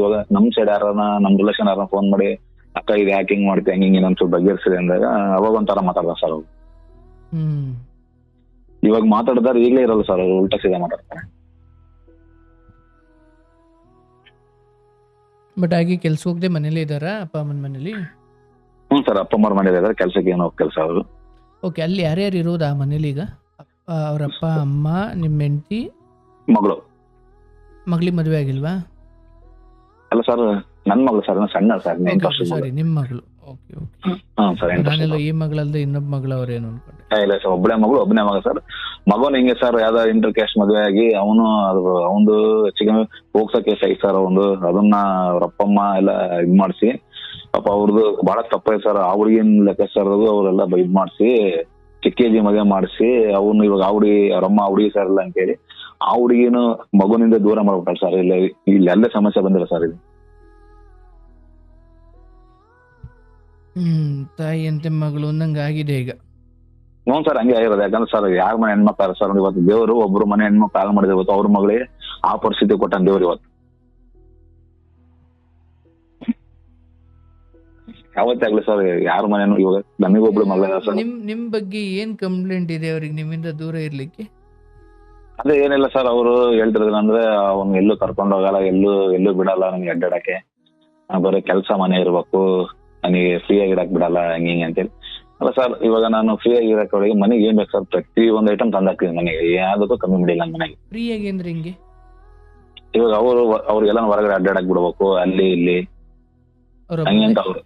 ಇವಾಗ ನಮ್ ಸೈಡ್ ಯಾರನ್ನ ನಮ್ ರಿಲೇಷನ್ ಯಾರನ್ನ ಫೋನ್ ಮಾಡಿ ಅಕ್ಕ ಇದು ಯಾಕೆ ಹಿಂಗ್ ಮಾಡ್ತೀವಿ ಹಂಗೆ ಒಂಚೂರು ಬಗೆಹರಿಸಿದೆ ಅಂದಾಗ ಅವಾಗ ಒಂಥರ ಮಾತಾಡ್ತಾರೆ ಸರ್ ಅವ್ರು. ಇವಾಗ ಮಾತಾಡಿದಾರೆ ಈಗಲೇ ಇರಲ್ಲ ಸರ್, ಅವ್ರು ಉಲ್ಟಾ ಸೀದಾ ಮಾತಾಡ್ತಾರೆ.
ಬಟ್ ಹಾಗೆ ಕೆಲ್ಸ ಹೋಗದೆ ಮನೇಲಿ ಇದಾರ ಅಪ್ಪ ಅಮ್ಮನ ಮನೇಲಿ?
ಹ್ಞೂ ಸರ್, ಅಪ್ಪ ಅಮ್ಮರ ಮನೇಲಿ ಇದಾರೆ, ಕೆಲ್ಸಕ್ಕೆ ಏನೋ ಕೆಲಸ ಅವರು.
ಓಕೆ, ಅಲ್ಲಿ ಯಾರ್ಯಾರು ಇರೋದು ಆ ಮನೇಲಿ ಈಗ? ಅವ್ರಪ್ಪ ಅಮ್ಮ, ನಿಮ್ಮ ಹೆಂಡತಿ,
ಮಗಳು.
ಮಗಳಿಗೆ ಮದುವೆ ಆಗಿಲ್ವಾ?
ಅಲ್ಲ ಸರ್, ನನ್ ಮಗಳು ಸರ್, ಸಣ್ಣ ಸರ್,
ಸಾರಿ ನಿಮ್ಮ ಮಗಳು. Okay okay.
ಹ್ಮ್ ಸರ್,
ನಾನೆಲ್ಲ ಈ ಮಗಳಲ್ದೆ ಇನ್ನೊಬ್ಬ ಮಗಳು ಅವ್ರೇನು ಅನ್ಕೊಂಡೆ.
ಇಲ್ಲ ಸರ್, ಒಬ್ಬನೇ ಮಗ ಸರ್. ಮಗನ್ ಹಿಂಗೆ ಸರ್ ಯಾವ್ದೋ ಇಂಟರ್ ಕ್ಯಾಸ್ಟ್ ಮದುವೆ ಆಗಿ ಅವನು ಹೆಚ್ಚಿಗೆ ಹೋಗ್ಸೋ ಕೇಸ್ ಐತಿ ಸರ್. ಅದನ್ನ ಅವ್ರ ಅಪ್ಪಮ್ಮ ಎಲ್ಲ ಇದ್ ಮಾಡಿಸಿ, ಪಾಪ ಅವ್ರದ್ದು ಬಹಳ ತಪ್ಪೈತೆ ಸರ್. ಅವ್ರಿಗೇನ್ ಲೆಕ್ಕ ಸರ್, ಅವ್ರೆಲ್ಲ ಇದ್ ಮಾಡಿಸಿ ಚಿಕ್ಕೇಜಿ ಮದುವೆ ಮಾಡಿಸಿ ಅವನು ಇವಾಗ ಅವ್ರಮ್ಮ ಹುಡುಗಿ ಸರ್ ಇಲ್ಲ ಅಂತೇಳಿ ಆ ಹುಡುಗಿನು ಮಗುನಿಂದ ದೂರ ಮಾಡ್ಬಿಟ್ಟಾರೆ ಸರ್. ಇಲ್ಲೆಲ್ಲ ಸಮಸ್ಯೆ ಬಂದಿಲ್ಲ ಸರ್ ಇದು.
ತಾಯಿ ಅಂತೆ ಮಗಳು ಅನ್ನಂಗ ಆಗಿದೆ ಈಗ.
ಹ್ಞೂ ಸರ್, ಹಂಗೆ ಆಗಿರೋದು. ಯಾಕಂದ್ರೆ ಸರ್ ಯಾರ ಮನೆ ಹೆಣ್ಮಕ್ಳು ಸರ್, ಇವತ್ತು ದೇವರು ಒಬ್ರು ಮನೆ ಹೆಣ್ಮಕ್ಳು ಹಾಳು ಮಾಡಿದ್ರೆ ಇವತ್ತು ಅವ್ರ ಮಗಳಿಗೆ ಆ ಪರಿಸ್ಥಿತಿ ಕೊಟ್ಟ ದೇವ್ರು ಇವತ್ತು. ಯಾವತ್ತಾಗ್ಲಿ ಸರ್, ಯಾರ ಮನೇನು ಇವಾಗ ನಮಗೊಬ್ಳು ಮಗಳ ಸರ್.
ನಿಮ್ ಬಗ್ಗೆ ಏನ್ ಕಂಪ್ಲೇಂಟ್ ಇದೆ ಅವ್ರಿಗೆ ನಿಮ್ಮಿಂದ ದೂರ ಇರ್ಲಿಕ್ಕೆ?
ಅದೇ ಏನಿಲ್ಲ ಸರ್, ಅವರು ಹೇಳ್ತಿರೋದು ಅಂದ್ರೆ ಅವ್ನು ಎಲ್ಲೂ ಕರ್ಕೊಂಡು ಹೋಗಲ್ಲ, ಎಲ್ಲೂ ಬಿಡಲ್ಲ ನನಗೆ ಅಡ್ಡಾಡಕ್ಕೆ, ಬರೀ ಕೆಲಸ ಮನೆ ಇರ್ಬೇಕು, ನನಗೆ ಫ್ರೀ ಆಗಿ ಇಡಕ್ ಬಿಡಲ್ಲ ಹಿಂಗೆ ಅಂತೇಳಿ. ಅಲ್ಲ ಸರ್, ಇವಾಗ ನಾನು ಫ್ರೀ ಆಗಿ ಇರಕ್ಕೆ ಮನೆಗೆ ಏನ್ ಬೇಕು ಸರ್, ಪ್ರತಿ ಒಂದು ಐಟಮ್ ತಂದಾಕ್ತೀನಿ ಮನೆಗೆ, ಯಾವ್ದಕ್ಕೂ ಕಮ್ಮಿ ಬಿಡಿಲ್ಲ ಮನೆಗೆ.
ಫ್ರೀ ಆಗಿ ಅಂದ್ರೆ ಹಿಂಗೆ?
ಇವಾಗ ಅವ್ರಿಗೆಲ್ಲ ಹೊರಗಡೆ ಅಡ್ಡಾಡಕ್ ಬಿಡ್ಬೇಕು, ಅಲ್ಲಿ ಇಲ್ಲಿ ಹಂಗೆ ಅಂತ ಅವ್ರು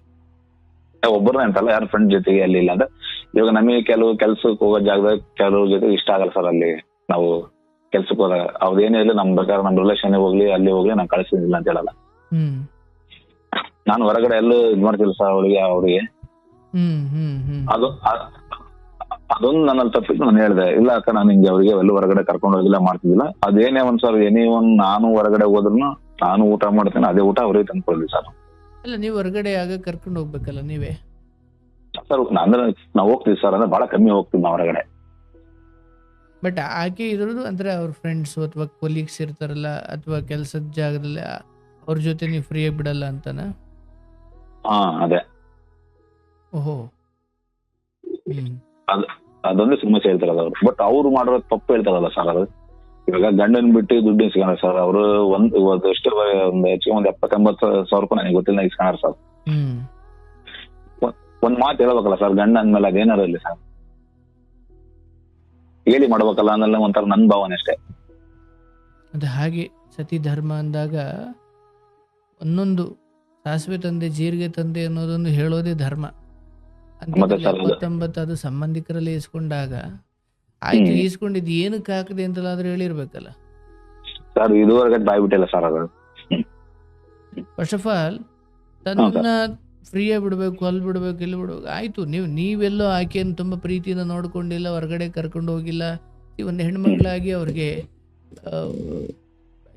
ಒಬ್ಬರನ್ನ ಅಂತಲ್ಲ, ಯಾರ ಫ್ರೆಂಡ್ ಜೊತೆಗೆ ಅಲ್ಲಿ ಇಲ್ಲ ಅಂದ್ರೆ. ಇವಾಗ ನಮಗೆ ಕೆಲವು ಕೆಲ್ಸಕ್ಕೆ ಹೋಗೋ ಜಾಗದಾಗ ಕೆಲವ್ರ ಜೊತೆ ಇಷ್ಟ ಆಗಲ್ಲ ಸರ್. ಅಲ್ಲಿ ನಾವು ಕೆಲ್ಸಕ್ಕೆ ಹೋದಾಗ ಅವ್ರದೇನೇ ಇಲ್ಲ, ನಮ್ ಬೇಕಾದ್ರೆ ನಮ್ ರಿಲೇಷನ್ ಹೋಗ್ಲಿ ಅಲ್ಲಿ ಹೋಗ್ಲಿ ನಾನು ಕಳಿಸ್ತಿಲ್ಲ ಅಂತ ಹೇಳಲ್ಲ. ನಾನು ಹೊರಗಡೆ ಎಲ್ಲೂ ಇದ್ ಮಾಡ್ತಿಲ್ಲ ಸರ್ ಅವ್ರಿಗೆ. ಅದೊಂದು ನನ್ನಲ್ಲಿ ತಪ್ಪಿತ್ತು. ನಾನು ಹೇಳ್ದೆ, ಇಲ್ಲ ಅಕ್ಕ ನಾನು ಹಿಂಗೆ ಅವ್ರಿಗೆ ಎಲ್ಲೂ ಹೊರಗಡೆ ಕರ್ಕೊಂಡು ಹೋಗಿಲ್ಲ, ಮಾಡ್ತಿದ್ದಿಲ್ಲ. ಅದೇನೇ ಒಂದ್ ಸರ್ ನಾನು ಹೊರಗಡೆ ಹೋದ್ರು ನಾನು ಊಟ ಮಾಡ್ತೇನೆ, ಅದೇ ಊಟ ಅವ್ರಿಗೆ ತಂದ್ಕೊಡ್ಲಿ ಸರ್.
ಅಲ್ಲ, ನೀವು ಹೊರಗಡೆ ಆಗ ಕರ್ಕೊಂಡು ಹೋಗ್ಬೇಕಲ್ಲ ನೀವೇ
ಸರ್. ಅಂದ್ರೆ ನಾವು ಹೋಗ್ತೀವಿ ಸರ್, ಅಂದ್ರೆ ಬಹಳ ಕಮ್ಮಿ ಹೋಗ್ತೀವಿ ನಾವು ಹೊರಗಡೆ.
ಬಟ್ ಆಕೆ ಇರೋದು ಅಂದ್ರೆ ಅವ್ರ ಫ್ರೆಂಡ್ಸ್ ಅಥವಾ ಕೊಲೀಗ್ಸ್ ಇರ್ತಾರಲ್ಲ, ಅಥವಾ ಕೆಲ್ಸದ ಜಾಗದಲ್ಲಿ ಅವ್ರ ಜೊತೆ ನೀವು ಫ್ರೀ ಆಗಿ ಬಿಡಲ್ಲ ಅಂತನಾ?
ಅದೇ.
ಓಹೋ.
ಅದೊಂದೇ ಸಮಸ್ಯೆ ಹೇಳ್ತಾರಲ್ಲ ಅವ್ರು. ಬಟ್ ಅವ್ರು ಮಾಡಿರೋ ತಪ್ಪು ಹೇಳ್ತಾರಲ್ಲ ಸರ್. ಅದು ಇವಾಗ ಗಂಡನ್ ಬಿಟ್ಟು ದುಡ್ಡು ಇಸ್ಕೊಂಡ್ರ ಸರ್ ಅವರು. ಎಷ್ಟು ಹೆಚ್ಚಿಗೆ ಒಂದು 70-80 ರೂಪಾಯಿ ನನಗೆ ಗೊತ್ತಿಲ್ಲ ಇಸ್ಕೊಂಡ್ರ ಸರ್. ಒಂದ್ ಮಾತು ಹೇಳ್ಬೇಕಲ್ಲ ಸರ್, ಗಂಡ ಅಂದ್ಮೇಲೆ ಅದೇನಾರು ಇಲ್ಲಿ ಸರ್ ಹೇಳಿ ಮಾಡ್ಬೇಕಲ್ಲ ಅನ್ನಲ್ಲ, ಒಂಥರ ನನ್ ಭಾವನೆ ಅಷ್ಟೇ.
ಅದು ಹಾಗೆ ಸತಿ ಧರ್ಮ ಅಂದಾಗ ಒಂದೊಂದು ಸಾಸಿವೆ ತಂದೆ ಜೀರಿಗೆ ತಂದೆ ಅನ್ನೋದೊಂದು ಹೇಳೋದೇ ಧರ್ಮ. 79 ಅದು ಸಂಬಂಧಿಕರಲ್ಲಿ ಇಸ್ಕೊಂಡಾಗ ಆಯ್ತು, ಈಸ್ಕೊಂಡಿದ್ ಏನಕ್ಕೆ ಹಾಕದೆ ಅಂತಲಾದ್ರೂ ಹೇಳಿರ್ಬೇಕಲ್ಲ
ಸರ್. ಇದುವರೆಗೆ ಬಾಯ್ ಬಿಟ್ಟಿಲ್ಲ ಸರ್ ಅದು.
ಫಸ್ಟ್ ಆಫ್ ಆಲ್ ತನ್ನ ಫ್ರೀಯಾಗಿ ಬಿಡ್ಬೇಕು, ಅಲ್ಲಿ ಬಿಡ್ಬೇಕು, ಇಲ್ಲಿ ಬಿಡ್ಬೇಕು. ಆಯ್ತು, ನೀವೆಲ್ಲೋ ಆಕೆಯನ್ನು ತುಂಬಾ ಪ್ರೀತಿಯಿಂದ ನೋಡ್ಕೊಂಡಿಲ್ಲ, ಹೊರಗಡೆ ಕರ್ಕೊಂಡು ಹೋಗಿಲ್ಲ. ಈ ಒಂದು ಹೆಣ್ಮಕ್ಳಾಗಿ ಅವ್ರಿಗೆ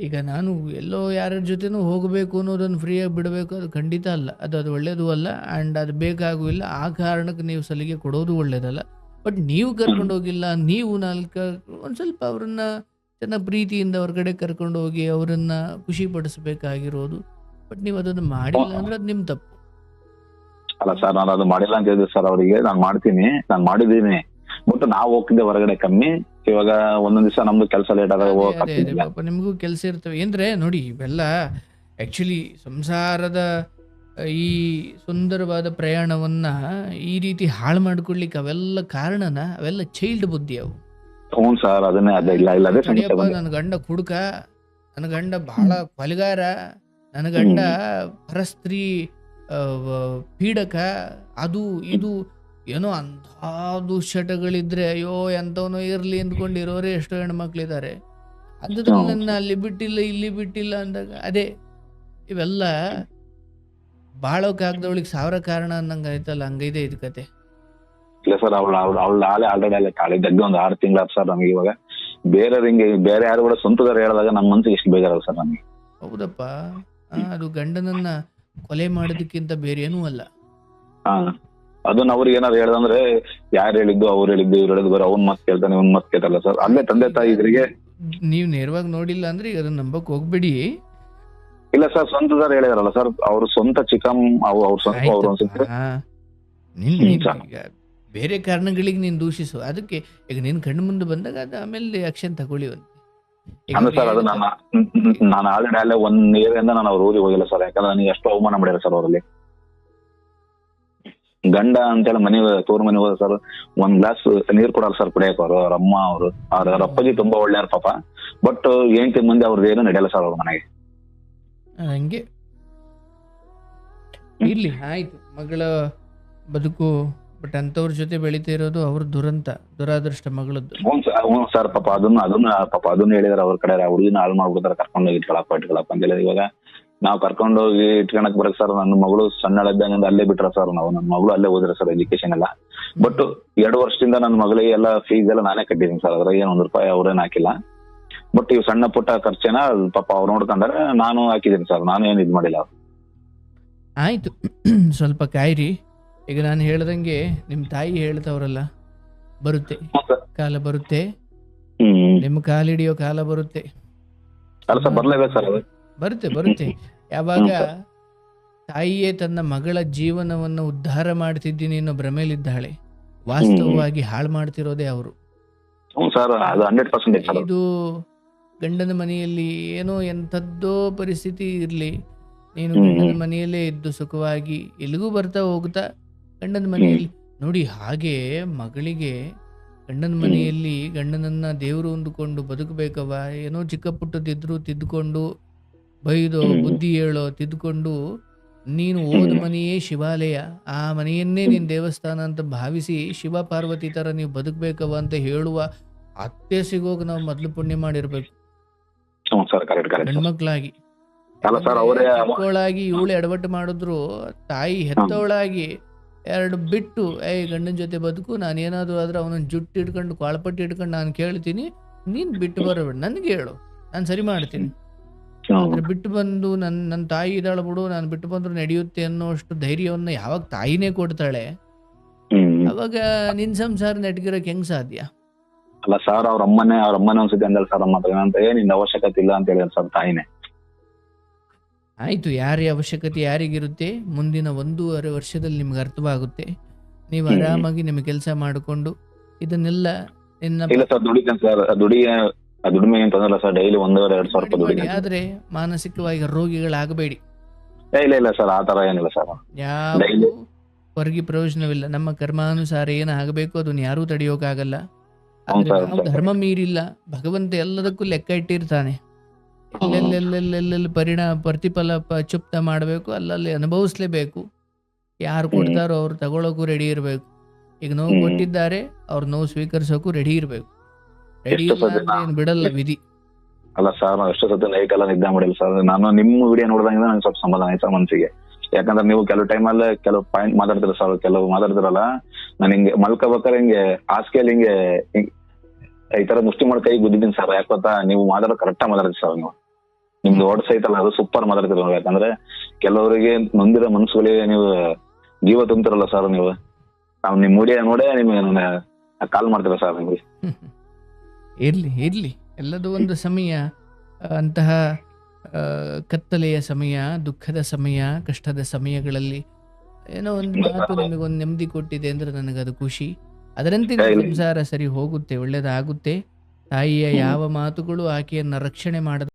ಈಗ ನಾನು ಎಲ್ಲೋ ಯಾರ ಜೊತೆನೂ ಹೋಗಬೇಕು ಅನ್ನೋದನ್ನು ಫ್ರೀಯಾಗಿ ಬಿಡಬೇಕು, ಅದು ಖಂಡಿತ ಅಲ್ಲ. ಅದು ಒಳ್ಳೇದು ಅಲ್ಲ, ಆ್ಯಂಡ್ ಅದು ಬೇಕಾಗೂ ಇಲ್ಲ. ಆ ಕಾರಣಕ್ಕೆ ನೀವು ಸಲಿಗೆ ಕೊಡೋದು ಒಳ್ಳೇದಲ್ಲ. ಬಟ್ ನೀವು ಕರ್ಕೊಂಡು ಹೋಗಿಲ್ಲ, ನೀವು ಒಂದು ಸ್ವಲ್ಪ ಅವ್ರನ್ನ ಚೆನ್ನಾಗಿ ಪ್ರೀತಿಯಿಂದ ಹೊರಗಡೆ ಕರ್ಕೊಂಡು ಹೋಗಿ ಅವರನ್ನ ಖುಷಿ ಪಡಿಸ್ಬೇಕಾಗಿರೋದು. ಬಟ್ ನೀವು ಅದನ್ನು ಮಾಡಿಲ್ಲ ಅಂದ್ರೆ ಅದು ನಿಮ್ಮ ತಪ್ಪು
ಅಲ್ಲ ಸರ್. ನಾನು ಅದು ಮಾಡಿಲ್ಲ ಅಂತ ಹೇಳಿದೆ ಸರ್ ಅವರಿಗೆ. ನಾನು ಮಾಡಿದ್ದೀನಿ. ಬಟ್ ನಾವು ಹೋಗ್ತಿದ್ದೆ ಹೊರಗಡೆ ಕಮ್ಮಿ. ಇವಾಗ ಒಂದೊಂದ್ ದಿವಸ ನಮ್ದು ಕೆಲಸ ಲೇಟ್ ಆದಾಗ
ಪಾಪ ನಿಮಗೂ ಕೆಲಸ ಇರ್ತವೆ. ಅಂದ್ರೆ ನೋಡಿ, ಇವೆಲ್ಲ ಆಕ್ಚುಲಿ ಸಂಸಾರದ ಈ ಸುಂದರವಾದ ಪ್ರಯಾಣವನ್ನ ಈ ರೀತಿ ಹಾಳು ಮಾಡ್ಕೊಳ್ಲಿಕ್ಕೆ ಅವೆಲ್ಲ ಕಾರಣನ, ಅವೆಲ್ಲ ಚೈಲ್ಡ್ ಬುದ್ಧಿ ಅವು.
ಹ್ಞೂ ಸರ್, ಅದನ್ನೇ.
ನನ್ನ ಗಂಡ ಕುಡುಕ, ನನ್ನ ಗಂಡ ಬಹಳ ಕೊಲೆಗಾರ, ನನ್ನ ಗಂಡ ಪರಸ್ತ್ರೀ ಪೀಡಕ, ಅದು ಇದು ಏನೋ ಅಂಥ ದುಶ್ಚಟಗಳಿದ್ರೆ ಅಯ್ಯೋ ಎಂಥವನೋ ಇರ್ಲಿ ಅಂದ್ಕೊಂಡಿರೋರೇ ಎಷ್ಟೋ ಹೆಣ್ಮಕ್ಳಿದ್ದಾರೆ. ಅಂಥದ್ರಲ್ಲಿ ನನ್ನ ಅಲ್ಲಿ ಬಿಟ್ಟಿಲ್ಲ ಇಲ್ಲಿ ಬಿಟ್ಟಿಲ್ಲ ಅಂದಾಗ ಅದೇ ಇವೆಲ್ಲ ಬಾಳೋಕಾಗ್ದವಳಿಗೆ 1000 ಕಾರಣ ಅನ್ನಂಗ ಆಯ್ತಲ್ಲ, ಹಂಗೈದೆ ಇದು ಕತೆ.
ಇಲ್ಲ ಸರ್, ಅವಳು ಆಲ್ರೆಡಿ ಕಾಳಿ ದಗ್ಗ ಒಂದು 6 ತಿಂಗಳ ಸರ್. ನಮಗೆ ಇವಾಗ ಬೇರೆ ಯಾರು ಕೂಡ ಸ್ವಂತದಾರ ಹೇಳಿದಾಗ ನಮ್ಮ ಮನ್ಸಿಗೆ ಎಷ್ಟು ಬೇಜಾರಲ್ಲ ಸರ್ ನಮಗೆ.
ಹೌದಪ್ಪ. ಅದು ಗಂಡನನ್ನ ಕೊಲೆ ಮಾಡೋದಕ್ಕಿಂತ ಬೇರೆ ಏನೂ ಅಲ್ಲ.
ಹಾ ಅದನ್ನ ಅವ್ರಿಗೆ ಏನಾದ್ರು ಹೇಳ್ದಂದ್ರೆ ಯಾರು ಹೇಳಿದ್ದು, ಅವ್ರು ಹೇಳಿದ್ದು, ಇವ್ರು ಹೇಳಿದ್ದು, ಬರೋ ಅವ್ನ್ ಮಾತ್ ಕೇಳ್ತಾನೆ, ಇವ್ನ್ ಮಾತ್ ಕೇಳ್ತಾರಲ್ಲ ಸರ್. ಅಲ್ಲೇ ತಂದೆ ತಾಯಿ ಇದ್ರಿಗೆ
ನೀವು ನೇರವಾಗಿ ನೋಡಿಲ್ಲ ಅಂದ್ರೆ ಈಗ ಅದನ್ನ ನಂಬಕ್ ಹೋಗ್ಬೇಡಿ.
ಇಲ್ಲ ಸರ್, ಸ್ವಂತದಾರು ಹೇಳಿದಾರಲ್ಲ ಸರ್, ಅವ್ರು ಸ್ವಂತ ಚಿಕ್ಕಮ್ಮ, ಅವ್ರ ಸ್ವಂತ ಅವ್ರು ಅನ್ಸುತ್ತೆ. ಸರ್.
ಈಗ ಬೇರೆ ಕಾರಣಗಳಿಗೆ ನೀನ್ ದೂಷಿಸು, ಅದಕ್ಕೆ ಈಗ ನಿನ್ ಕಣ್ಣು ಮುಂದೆ ಬಂದಾಗ ಅದು ಆಮೇಲೆ ಆಕ್ಷನ್ ತಗೊಳ್ಳಿ.
ಅಂದ್ರೆ ಸರ್ ಅದು ನಾನು ಆಲ್ರೆಡಿ ಅಲ್ಲೇ 1 year ಇಂದ ನಾನು ಅವ್ರ ಊರಿಗೆ ಹೋಗಿಲ್ಲ ಸರ್. ಯಾಕಂದ್ರೆ ನನಗೆ ಎಷ್ಟು ಅವಮಾನ ಮಾಡಿದ್ರು ಸರ್ ಅವರಲ್ಲಿ. ಗಂಡ ಅಂತೇಳಿ ಮನೆ ತೋರ್ ಮನೆ ಹೋದ ಸರ್, 1 glass ನೀರ್ ಕೊಡಲ್ಲ ಸರ್ ಕುಡಿಯಕ್ ಅವ್ರ ಅಮ್ಮ. ಅವ್ರ ಅಪ್ಪಾಜಿ ತುಂಬಾ ಒಳ್ಳೆಯವ್ರ ಪಾಪ. ಬಟ್ ಹೆಂಡತಿ ಮುಂದೆ ಅವ್ರದ್ದು ಏನು ನಡೆಯಲ್ಲ ಸರ್ ಅವ್ರ ಮನೆಗೆ.
ಹಂಗೆ ಇರ್ಲಿ, ಆಯ್ತು, ಮಗಳ ಬದುಕು. ಬಟ್ ಅಂತವ್ರ ಜೊತೆ ಬೆಳಿತಾ ಇರೋದು ಅವ್ರ ದುರಾದೃಷ್ಟ ಮಗಳದ್ದು.
ಹ್ಞೂ ಸರ್, ಪಾಪ ಅದನ್ನ ಹೇಳಿದಾರೆ ಅವ್ರ ಕಡೆ. ಹುಡುಗಿನ ಹಾಳು ಮಾಡ್ಬಿಡ್ತಾರೆ, ಕರ್ಕೊಂಡು ಹೋಗಿ ಇಟ್ಕೊಳಪ್ಪ ಅಂತ ಹೇಳಿ. ಇವಾಗ ನಾವು ಕರ್ಕೊಂಡು ಹೋಗಿ ಇಟ್ಕೊಳಕ್ ಬರಕ್ ಸರ್, ನನ್ನ ಮಗಳು ಸಣ್ಣಳಿದ್ದಂಗಿಂದ ಅಲ್ಲೇ ಬಿಟ್ರ ಸರ್. ನನ್ನ ಮಗಳು ಅಲ್ಲೇ ಓದಿರ ಸರ್, ಎಜುಕೇಶನ್ ಎಲ್ಲ. ಬಟ್ 2 ವರ್ಷದಿಂದ ನನ್ನ ಮಗಳಿಗೆ ಎಲ್ಲ ಫೀಸ್ ಎಲ್ಲ ನಾನೇ ಕಟ್ಟಿದ್ದೀನಿ ಸರ್. ಅದ್ರಾಗ ಏನು 1 ರೂಪಾಯಿ ಅವ್ರೇನ್ ಹಾಕಿಲ್ಲ. ಬಟ್ ಇವ್ ಸಣ್ಣ ಪುಟ್ಟ ಖರ್ಚೇನ ಪಾಪ ಅವ್ರು ನೋಡ್ಕೊಂಡ್ರೆ ನಾನು ಹಾಕಿದ್ದೀನಿ ಸರ್. ನಾನು ಏನು ಇದ್ ಮಾಡಿಲ್ಲ.
ಆಯ್ತು, ಸ್ವಲ್ಪ ಕಾಯಿರಿ. ಈಗ ನಾನು ಹೇಳ್ದಂಗೆ ನಿಮ್ ತಾಯಿ ಹೇಳ್ತವ್ರಲ್ಲ, ಬರುತ್ತೆ ಕಾಲ, ಬರುತ್ತೆ ನಿಮ್ ಕಾಲಿಡಿಯೋ ಕಾಲ ಬರುತ್ತೆ.
ಅಲ್ಲ ಸರ್, ಬರ್ಲೇಬೇಕು ಸರ್.
ಬರುತ್ತೆ. ಯಾವಾಗ ತಾಯಿಯೇ ತನ್ನ ಮಗಳ ಜೀವನವನ್ನು ಉದ್ಧಾರ ಮಾಡ್ತಿದ್ದೀನಿ ಅನ್ನೋ ಭ್ರಮೆಯಲ್ಲಿದ್ದಾಳೆ, ವಾಸ್ತವವಾಗಿ ಹಾಳು ಮಾಡ್ತಿರೋದೇ ಅವರು. ಇದು ಗಂಡನ ಮನೆಯಲ್ಲಿ ಏನೋ ಎಂಥದ್ದೋ ಪರಿಸ್ಥಿತಿ ಇರಲಿ, ನೀನು ಗಂಡನ ಮನೆಯಲ್ಲೇ ಇದ್ದು ಸುಖವಾಗಿ ಎಲ್ಲಿಗೂ ಬರ್ತಾ ಹೋಗ್ತಾ ಗಂಡನ ಮನೆಯಲ್ಲಿ ನೋಡಿ. ಹಾಗೆ ಮಗಳಿಗೆ ಗಂಡನ ಮನೆಯಲ್ಲಿ ಗಂಡನನ್ನ ದೇವರು ಹೊಂದಿಕೊಂಡು ಬದುಕಬೇಕವ. ಏನೋ ಚಿಕ್ಕ ಪುಟ್ಟದಿದ್ರು ತಿದ್ದುಕೊಂಡು, ಬೈದೋ ಬುದ್ಧಿ ಹೇಳೋ ತಿದ್ದುಕೊಂಡು, ನೀನು ಓದ ಮನೆಯೇ ಶಿವಾಲಯ, ಆ ಮನೆಯನ್ನೇ ನೀನು ದೇವಸ್ಥಾನ ಅಂತ ಭಾವಿಸಿ ಶಿವ ಪಾರ್ವತಿ ತರ ನೀವು ಬದುಕಬೇಕವ ಅಂತ ಹೇಳುವ ಅತ್ತೆ ಸಿಗೋಗ ನಾವು ಮೊದಲು ಪುಣ್ಯ ಮಾಡಿರ್ಬೇಕು ಗಂಡ್ಮಕ್ಳಾಗಿ. ಚಿಕ್ಕವಳಾಗಿ ಇವಳು ಎಡವಟ್ಟು ಮಾಡಿದ್ರು, ತಾಯಿ ಹೆತ್ತವಳಾಗಿ 2 ಬಿಟ್ಟು ಗಂಡನ ಜೊತೆ ಬದುಕು, ನಾನೇನಾದ್ರು ಆದ್ರೆ ಅವನನ್ನ ಜುಟ್ಟು ಇಟ್ಕೊಂಡು ಕೊಳಪಟ್ಟಿ ಇಟ್ಕೊಂಡು ನಾನು ಕೇಳ್ತೀನಿ, ನೀನ್ ಬಿಟ್ಟು ಬರಬೇಡ, ನನ್ಗೆ ಹೇಳು, ನಾನು ಸರಿ ಮಾಡ್ತೀನಿ. ಆದ್ರೆ ಬಿಟ್ಟು ಬಂದು ನನ್ನ ತಾಯಿ ಇದ್ದಾಳ ಬಿಡು, ನಾನು ಬಿಟ್ಟು ಬಂದ್ರು ನಡೆಯುತ್ತೆ ಅನ್ನೋಷ್ಟು ಧೈರ್ಯವನ್ನ ಯಾವಾಗ ತಾಯಿನೇ ಕೊಡ್ತಾಳೆ, ಅವಾಗ ನಿನ್ ಸಂಸಾರ ನೆಟ್ಗಿರೋಕೆ ಹೆಂಗ್ ಸಾಧ್ಯ?
ಅಲ್ಲ ಸರ್, ಅವ್ರ ಅಮ್ಮನೇ ಅನ್ಸುತ್ತೆ ಅಂದಲ್ಲ ಸರ್, ಅಮ್ಮ ಅಂತ ನಿನ್ನ ಅವಶ್ಯಕತೆ ಇಲ್ಲ ಅಂತ ಹೇಳಿದ್ರು ಸರ್ ತಾಯಿನೇ.
ಆಯ್ತು, ಯಾರೇ ಅವಶ್ಯಕತೆ ಯಾರಿಗಿರುತ್ತೆ, ಮುಂದಿನ 1.5 ವರ್ಷದಲ್ಲಿ ನಿಮ್ಗೆ ಅರ್ಥವಾಗುತ್ತೆ. ನೀವು ಆರಾಮಾಗಿ ನಿಮ್ಮ ಕೆಲಸ ಮಾಡಿಕೊಂಡು ಇದನ್ನೆಲ್ಲ
ದುಡಿಮೆ ಏನ್ ತೊಂದ್ರೆ ಸರ್, ಡೈಲಿ 1,500-2,000 ರೂಪಾಯಿ ದುಡಿಮೆ.
ಆದ್ರೆ ಮಾನಸಿಕವಾಗಿ ರೋಗಿಗಳಾಗಬೇಡಿ.
ಇಲ್ಲ ಸರ್, ಆ ತರ ಏನಿಲ್ಲ ಸರ್.
ಯಾವ ಹೊರಗೆ ಪ್ರಯೋಜನವಿಲ್ಲ. ನಮ್ಮ ಕರ್ಮಾನುಸಾರ ಏನಾಗಬೇಕು ಅದನ್ನ ಯಾರೂ ತಡೆಯೋಕಾಗಲ್ಲ. ನಾವು ಧರ್ಮ ಮೀರಿಲ್ಲ, ಭಗವಂತ ಎಲ್ಲದಕ್ಕೂ ಲೆಕ್ಕ ಇಟ್ಟಿರ್ತಾನೆ. ಎಲ್ಲೆಲ್ಲೆಲ್ಲೆಲ್ಲೆಲ್ಲಿ ಪ್ರತಿಫಲ ಚುಪ್ತ ಮಾಡಬೇಕು, ಅಲ್ಲಲ್ಲಿ ಅನುಭವಿಸ್ಲೇಬೇಕು. ಯಾರು ಕೊಡ್ತಾರೋ ಅವ್ರು ತಗೊಳಕ್ಕೂ ರೆಡಿ ಇರಬೇಕು. ಈಗ ನೋವು ಕೊಟ್ಟಿದ್ದಾರೆ, ಅವ್ರ ನೋವು ಸ್ವೀಕರಿಸೋಕು ರೆಡಿ ಇರಬೇಕು. ರೆಡಿ ಏನು ಬಿಡಲ್ಲ ವಿಧಿ.
ಅಲ್ಲ ಸರ್, ನಾವು ಎಷ್ಟು ಸತಿ ನೈಟ್ ಎಲ್ಲ ನಿದ್ದೆ ಮಾಡಿಲ್ಲ ಸರ್. ನಾನು ನಿಮ್ಮ ವಿಡಿಯೋ ನೋಡಿದಂಗಿಂದ ನಂಗೆ ಸ್ವಲ್ಪ ಸಮಾಧಾನ ಆಯ್ತು ಸರ್ ಮನಸ್ಸಿಗೆ. ಯಾಕಂದ್ರೆ ನೀವು ಕೆಲವು ಟೈಮಲ್ಲೇ ಕೆಲವು ಪಾಯಿಂಟ್ ಮಾತಾಡ್ತೀರ ಸರ್, ಕೆಲವು ಮಾತಾಡ್ತಿರಲ್ಲ, ನಾನು ಹಿಂಗೆ ಮಲ್ಕೋಬೇಕಾದ್ರೆ ಹಿಂಗೆ ಹಾಸಿಗೆಯಲ್ಲಿ ಹಿಂಗೆ ಈ ತರ ಮುಷ್ಟಿ ಮಾಡಿ ಕೈ ಗುದ್ದಿದ್ದೀನಿ ಸರ್. ಯಾಕೆ ಗೊತ್ತಾ, ನೀವು ಮಾತಾಡೋ ಕರೆಕ್ಟಾಗಿ ಮಾತಾಡ್ತೀರಿ ಸರ್. ನಿಮ್ದು ವರ್ಡ್ಸ್ ಐತಲ್ಲ, ಅದು ಸೂಪರ್ ಮಾತಾಡ್ತೀರ. ಯಾಕಂದ್ರೆ ಕೆಲವರಿಗೆ ನೊಂದಿರೋ ಮನ್ಸುಗಳಿಗೆ ನೀವು ಜೀವ ತುಂಬ್ತಿರಲ್ಲ ಸರ್. ನೀವು ನಿಮ್ ವಿಡಿಯೋ ನೋಡೇ ನಿಮ್ಗೆ ಕಾಲ್ ಮಾಡ್ತೀರ ಸರ್. ನಿಮ್ಗೆ
ಇರ್ಲಿ, ಎಲ್ಲದೂ ಒಂದು ಸಮಯ. ಅಂತಹ ಕತ್ತಲೆಯ ಸಮಯ, ದುಃಖದ ಸಮಯ, ಕಷ್ಟದ ಸಮಯಗಳಲ್ಲಿ ಏನೋ ಒಂದು ಮಾತು ನಿಮಗೊಂದು ನೆಮ್ಮದಿ ಕೊಟ್ಟಿದೆ ಅಂದ್ರೆ ನನಗದು ಖುಷಿ. ಅದರಂತೆ ಸಂಸಾರ ಸರಿ ಹೋಗುತ್ತೆ, ಒಳ್ಳೇದಾಗುತ್ತೆ. ತಾಯಿಯ ಯಾವ ಮಾತುಗಳು ಆಕೆಯನ್ನ ರಕ್ಷಣೆ ಮಾಡದ